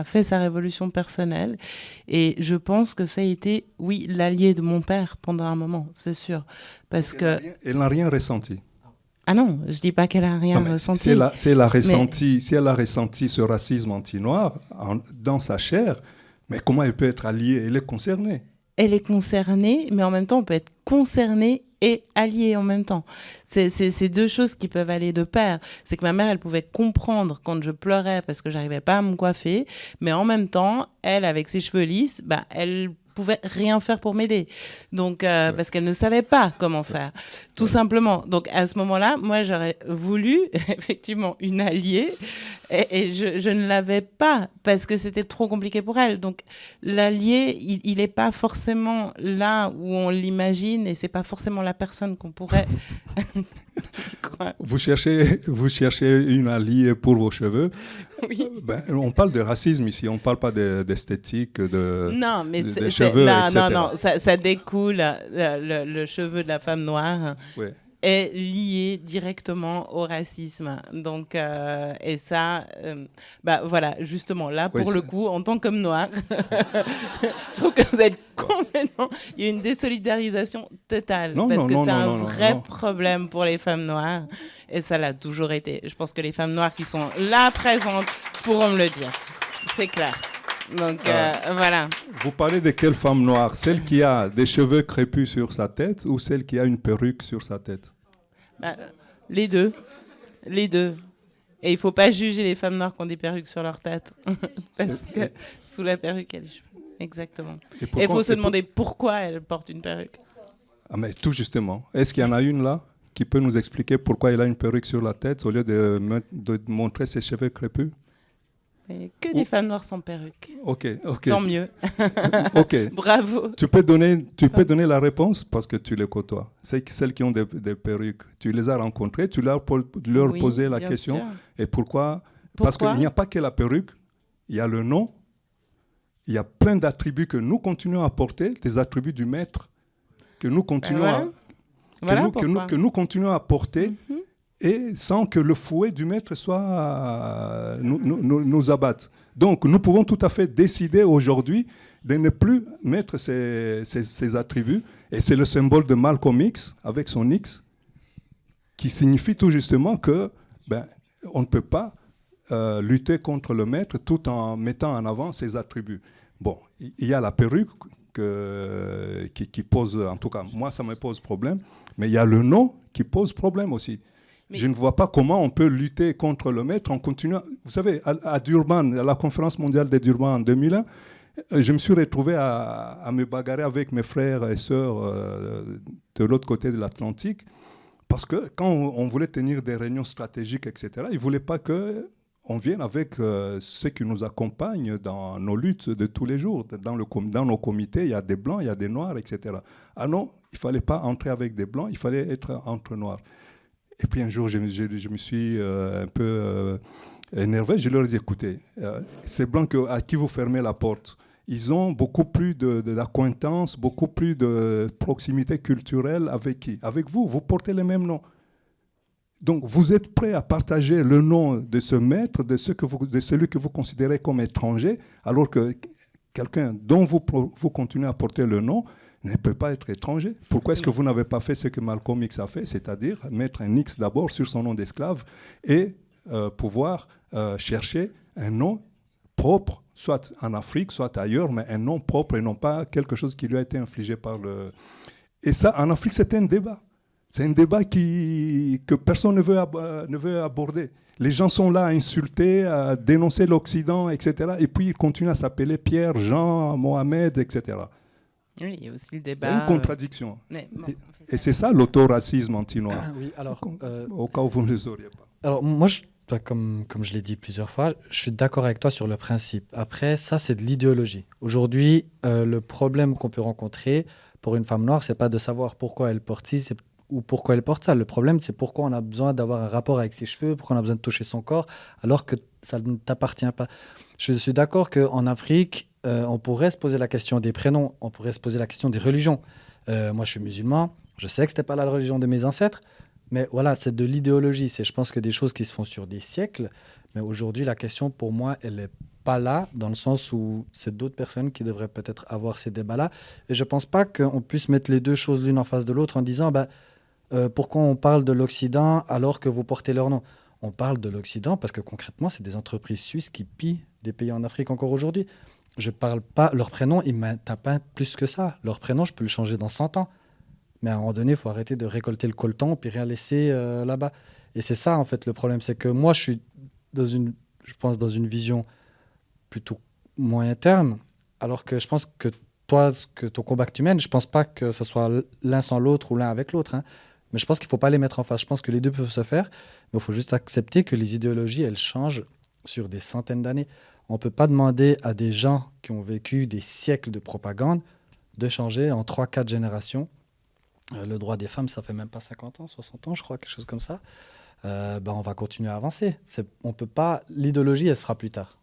fait sa révolution personnelle. Et je pense que ça a été, oui, l'allié de mon père pendant un moment, c'est sûr. Parce elle n'a rien ressenti. Ah non, je dis pas qu'elle a rien ressenti. Si elle a ressenti ce racisme anti-noir dans sa chair, mais comment elle peut être alliée? Elle est concernée. Elle est concernée, mais en même temps, on peut être concerné et allié en même temps. C'est deux choses qui peuvent aller de pair. C'est que ma mère, elle pouvait comprendre quand je pleurais parce que j'arrivais pas à me coiffer, mais en même temps, elle, avec ses cheveux lisses, elle pouvait rien faire pour m'aider. Donc, parce qu'elle ne savait pas comment faire, tout simplement. Donc, à ce moment-là, moi, j'aurais voulu, effectivement, une alliée, et je ne l'avais pas, parce que c'était trop compliqué pour elle. Donc, l'allié, il n'est pas forcément là où on l'imagine, et c'est pas forcément la personne qu'on pourrait... Vous cherchez une alliée pour vos cheveux. Oui. On parle de racisme ici, on ne parle pas d'esthétique, non, mais des cheveux, etc. Non, ça découle. Le cheveu de la femme noire est lié directement au racisme. Donc, et ça, voilà, justement, là, pour le coup, en tant qu'homme noir, je trouve que vous êtes complètement... Il y a une désolidarisation totale, parce que c'est un vrai problème pour les femmes noires, et ça l'a toujours été. Je pense que les femmes noires qui sont là présentes pourront me le dire. C'est clair. Donc, voilà. Vous parlez de quelle femme noire? Celle qui a des cheveux crépus sur sa tête ou celle qui a une perruque sur sa tête? Les deux. Les deux. Et il ne faut pas juger les femmes noires qui ont des perruques sur leur tête. Parce que sous la perruque, il y a les cheveux. Exactement. Et il faut se demander pourquoi elle porte une perruque. Ah, mais tout justement. Est-ce qu'il y en a une là qui peut nous expliquer pourquoi elle a une perruque sur la tête au lieu de montrer ses cheveux crépus? Et que des femmes noires sans perruque. Ok. Tant mieux. Ok. Bravo. Tu peux donner la réponse parce que tu les côtoies. C'est celles qui ont des perruques. Tu les as rencontrées, tu leur Oui, posais la bien question. sûr. Et pourquoi? Parce Pourquoi qu'il n'y a pas que la perruque, il y a le nom, il y a plein d'attributs que nous continuons à porter, des attributs du maître, que nous continuons que nous continuons à porter, et sans que le fouet du maître nous abatte. Donc, nous pouvons tout à fait décider aujourd'hui de ne plus mettre ces attributs. Et c'est le symbole de Malcolm X, avec son X, qui signifie tout justement que on ne peut pas lutter contre le maître tout en mettant en avant ses attributs. Bon, il y a la perruque qui pose, en tout cas, moi, ça me pose problème, mais il y a le nom qui pose problème aussi. Mais je ne vois pas comment on peut lutter contre le maître en continuant. Vous savez, à Durban, à la conférence mondiale de Durban en 2001, je me suis retrouvé à me bagarrer avec mes frères et sœurs de l'autre côté de l'Atlantique, parce que quand on voulait tenir des réunions stratégiques, etc., ils ne voulaient pas qu'on vienne avec ceux qui nous accompagnent dans nos luttes de tous les jours. Dans nos comités, il y a des blancs, il y a des noirs, etc. Ah non, il ne fallait pas entrer avec des blancs, il fallait être entre noirs. Et puis un jour, je me suis un peu énervé. Je leur ai dit, écoutez, ces blancs à qui vous fermez la porte, ils ont beaucoup plus d'acquaintance, beaucoup plus de proximité culturelle avec qui? Avec vous, vous portez les mêmes noms. Donc vous êtes prêts à partager le nom de ce maître, de celui que vous considérez comme étranger, alors que quelqu'un dont vous continuez à porter le nom ne peut pas être étranger. Pourquoi est-ce que vous n'avez pas fait ce que Malcolm X a fait, c'est-à-dire mettre un X d'abord sur son nom d'esclave et pouvoir chercher un nom propre, soit en Afrique, soit ailleurs, mais un nom propre et non pas quelque chose qui lui a été infligé par le... Et ça, en Afrique, c'est un débat. C'est un débat que personne ne veut aborder. Les gens sont là à insulter, à dénoncer l'Occident, etc. Et puis ils continuent à s'appeler Pierre, Jean, Mohamed, etc. Oui, il y a aussi le débat. C'est une contradiction. Mais bon, et c'est ça l'autoracisme anti-noir. Oui, alors, au cas où vous ne le sauriez pas. Alors moi, comme je l'ai dit plusieurs fois, je suis d'accord avec toi sur le principe. Après, ça, c'est de l'idéologie. Aujourd'hui, le problème qu'on peut rencontrer pour une femme noire, c'est pas de savoir pourquoi elle porte ci ou pourquoi elle porte ça. Le problème, c'est pourquoi on a besoin d'avoir un rapport avec ses cheveux, pourquoi on a besoin de toucher son corps, alors que ça ne t'appartient pas. Je suis d'accord qu'en Afrique, on pourrait se poser la question des prénoms, on pourrait se poser la question des religions. Moi, je suis musulman, je sais que ce n'était pas la religion de mes ancêtres, mais voilà, c'est de l'idéologie. Je pense que des choses qui se font sur des siècles, mais aujourd'hui, la question, pour moi, elle n'est pas là, dans le sens où c'est d'autres personnes qui devraient peut-être avoir ces débats-là. Et je ne pense pas qu'on puisse mettre les deux choses l'une en face de l'autre en disant pourquoi on parle de l'Occident alors que vous portez leur nom. On parle de l'Occident parce que concrètement, c'est des entreprises suisses qui pillent des pays en Afrique encore aujourd'hui. Je ne parle pas, leur prénom, ils ne tapent pas plus que ça. Leur prénom, je peux le changer dans 100 ans. Mais à un moment donné, il faut arrêter de récolter le coltan puis rien laisser là-bas. Et c'est ça, en fait, le problème. C'est que moi, je suis dans une vision plutôt moyen terme, alors que je pense que toi, ton combat que tu mènes, je ne pense pas que ce soit l'un sans l'autre ou l'un avec l'autre. Hein. Mais je pense qu'il ne faut pas les mettre en face. Je pense que les deux peuvent se faire, mais il faut juste accepter que les idéologies, elles changent sur des centaines d'années. On ne peut pas demander à des gens qui ont vécu des siècles de propagande de changer en 3-4 générations. Le droit des femmes, ça fait même pas 50 ans, 60 ans, je crois, quelque chose comme ça. On va continuer à avancer. On peut pas... L'idéologie, elle se fera plus tard.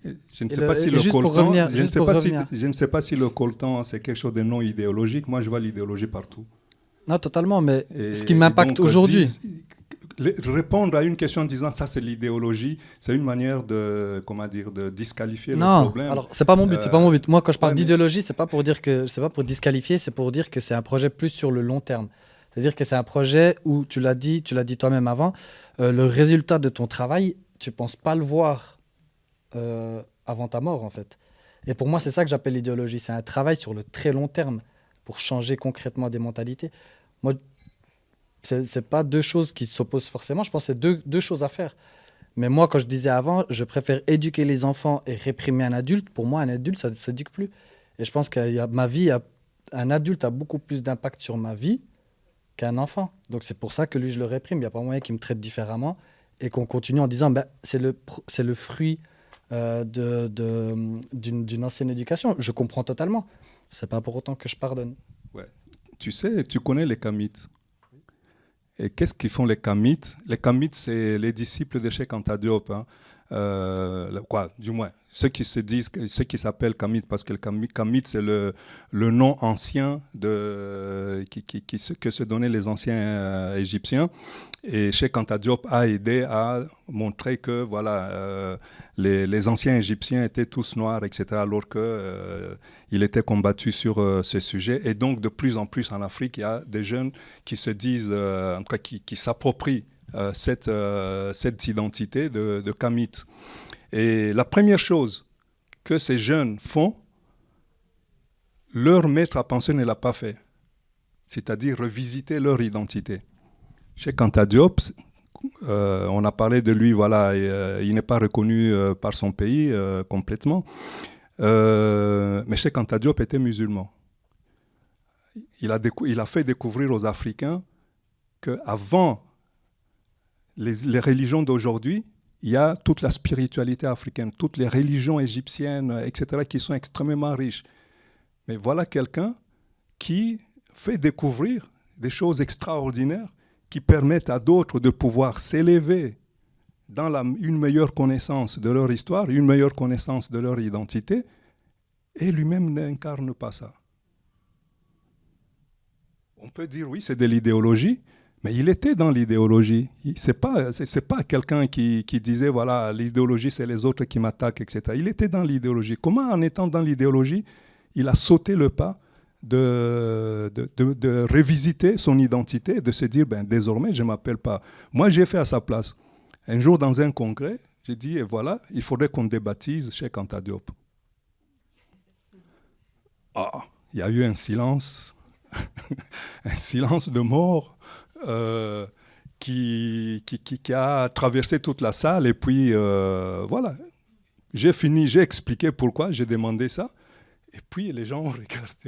Je ne sais pas si le coltan, je ne sais pas si le coltan, c'est quelque chose de non idéologique. Moi, je vois l'idéologie partout. Non, totalement, mais ce qui m'impacte aujourd'hui... Répondre à une question en disant ça c'est l'idéologie, c'est une manière de disqualifier le problème. Non, alors c'est pas mon but, c'est pas mon but. Moi quand je parle d'idéologie, c'est pas pour dire que c'est pas pour disqualifier, c'est pour dire que c'est un projet plus sur le long terme. C'est-à-dire que c'est un projet où tu l'as dit toi-même avant, le résultat de ton travail, tu penses pas le voir avant ta mort en fait. Et pour moi, c'est ça que j'appelle l'idéologie, c'est un travail sur le très long terme pour changer concrètement des mentalités. Moi, c'est pas deux choses qui s'opposent forcément. Je pense que c'est deux choses à faire. Mais moi, quand je disais avant, je préfère éduquer les enfants et réprimer un adulte. Pour moi, un adulte, ça ne s'éduque plus. Et je pense un adulte a beaucoup plus d'impact sur ma vie qu'un enfant. Donc c'est pour ça que lui, je le réprime. Il n'y a pas moyen qu'il me traite différemment et qu'on continue en disant c'est le fruit d'une ancienne éducation. Je comprends totalement. C'est pas pour autant que je pardonne. Ouais. Tu sais, tu connais les Kamites. Et qu'est-ce qu'ils font les Kamites? Les Kamites, c'est les disciples de Cheikh Anta Diop. Hein. Du moins, ceux qui s'appellent Kamites, parce que le Kamite, c'est le nom ancien que se donnaient les anciens Égyptiens. Et Cheikh Anta Diop a aidé à montrer que voilà, les anciens Égyptiens étaient tous noirs, etc., alors qu'il était combattu sur ces sujets. Et donc, de plus en plus en Afrique, il y a des jeunes qui se disent, en tout cas, qui s'approprient cette identité de Kamite. Et la première chose que ces jeunes font, leur maître à penser ne l'a pas fait. C'est-à-dire revisiter leur identité. Cheikh Anta Diop, on a parlé de lui, voilà, il n'est pas reconnu par son pays complètement. Mais Cheikh Anta Diop était musulman. Il a fait découvrir aux Africains qu'avant les religions d'aujourd'hui, il y a toute la spiritualité africaine, toutes les religions égyptiennes, etc., qui sont extrêmement riches. Mais voilà quelqu'un qui fait découvrir des choses extraordinaires qui permettent à d'autres de pouvoir s'élever dans une meilleure connaissance de leur histoire, une meilleure connaissance de leur identité, et lui-même n'incarne pas ça. On peut dire, oui, c'est de l'idéologie, mais il était dans l'idéologie. C'est pas quelqu'un qui disait, voilà, l'idéologie, c'est les autres qui m'attaquent, etc. Il était dans l'idéologie. Comment, en étant dans l'idéologie, il a sauté le pas de revisiter son identité, de se dire, désormais, je ne m'appelle pas. Moi, j'ai fait à sa place. Un jour, dans un congrès, j'ai dit, et voilà, il faudrait qu'on débaptise Cheikh Anta Diop. Il y a eu un silence, un silence de mort qui a traversé toute la salle. Et puis, voilà, j'ai expliqué pourquoi j'ai demandé ça. Et puis, les gens ont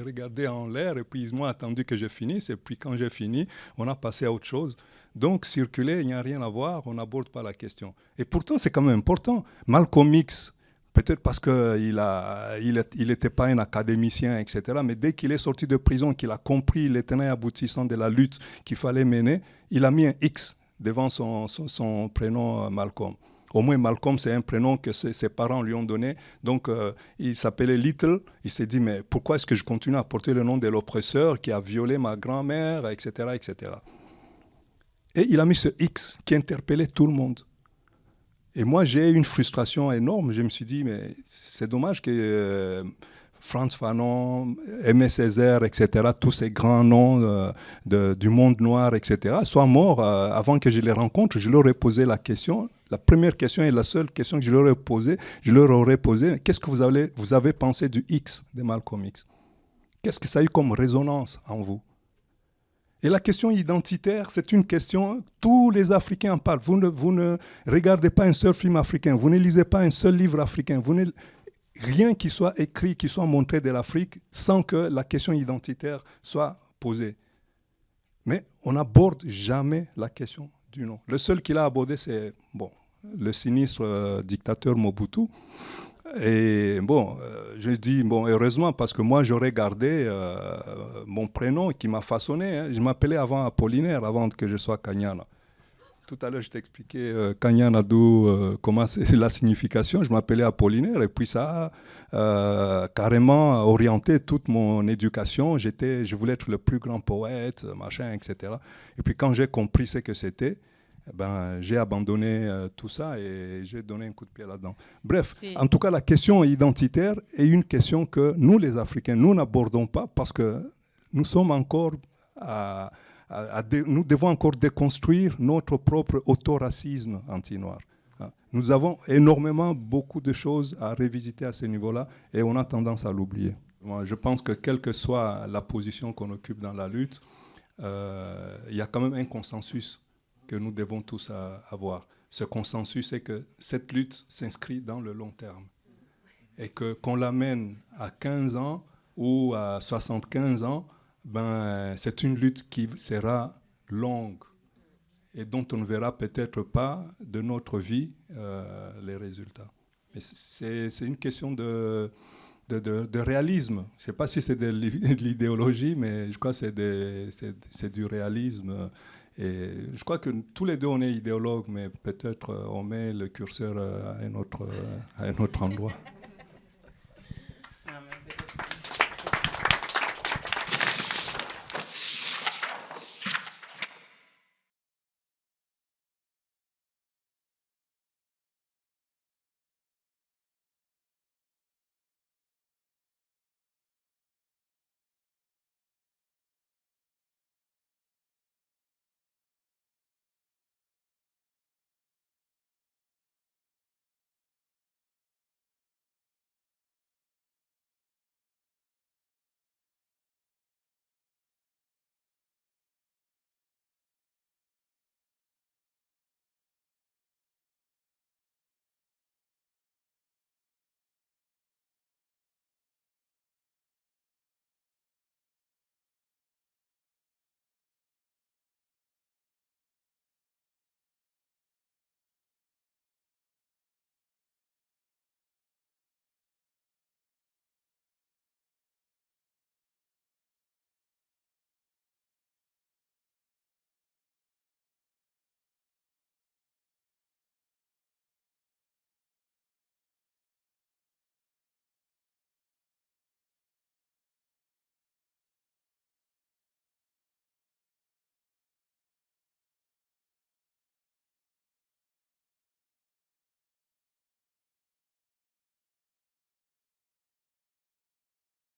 regardé en l'air et puis ils m'ont attendu que je finisse. Et puis, quand j'ai fini, on a passé à autre chose. Donc, circuler, il n'y a rien à voir, on n'aborde pas la question. Et pourtant, c'est quand même important. Malcolm X, peut-être parce qu'il n'était pas un académicien, etc. Mais dès qu'il est sorti de prison, qu'il a compris les tenants et aboutissants de la lutte qu'il fallait mener, il a mis un X devant son prénom Malcolm. Au moins, Malcolm, c'est un prénom que ses parents lui ont donné. Donc, il s'appelait Little. Il s'est dit, mais pourquoi est-ce que je continue à porter le nom de l'oppresseur qui a violé ma grand-mère, etc., etc. Et il a mis ce X qui interpellait tout le monde. Et moi, j'ai eu une frustration énorme. Je me suis dit, mais c'est dommage que Frantz Fanon, Aimé Césaire, etc., tous ces grands noms du monde noir, etc., soient morts avant que je les rencontre. Je leur ai posé la question. La première question et la seule question que je leur aurais posée, qu'est-ce que vous avez pensé du X de Malcolm X? Qu'est-ce que ça a eu comme résonance en vous? Et la question identitaire, c'est une question, tous les Africains en parlent. Vous ne regardez pas un seul film africain, vous ne lisez pas un seul livre africain, rien qui soit écrit, qui soit montré de l'Afrique sans que la question identitaire soit posée. Mais on n'aborde jamais la question du nom. Le seul qui l'a abordé, c'est le sinistre dictateur Mobutu. Et je dis, heureusement, parce que moi, j'aurais gardé mon prénom qui m'a façonné. Hein. Je m'appelais avant Apollinaire, avant que je sois Kanyana. Tout à l'heure, je t'expliquais Kanyana, comment c'est la signification. Je m'appelais Apollinaire et puis ça a carrément orienté toute mon éducation. Je voulais être le plus grand poète, machin, etc. Et puis quand j'ai compris ce que c'était, j'ai abandonné tout ça et j'ai donné un coup de pied là-dedans. Bref, en tout cas, la question identitaire est une question que nous, les Africains, nous n'abordons pas parce que nous sommes encore nous devons encore déconstruire notre propre autoracisme anti-noir. Nous avons beaucoup de choses à revisiter à ce niveau-là et on a tendance à l'oublier. Moi, je pense que quelle que soit la position qu'on occupe dans la lutte, il y a quand même un consensus que nous devons tous avoir. Ce consensus, c'est que cette lutte s'inscrit dans le long terme et qu'on l'amène à 15 ans ou à 75 ans, c'est une lutte qui sera longue et dont on ne verra peut-être pas de notre vie les résultats. Mais c'est une question de réalisme. Je ne sais pas si c'est de l'idéologie, mais je crois que c'est du réalisme. Et je crois que tous les deux, on est idéologues, mais peut-être on met le curseur à un autre endroit.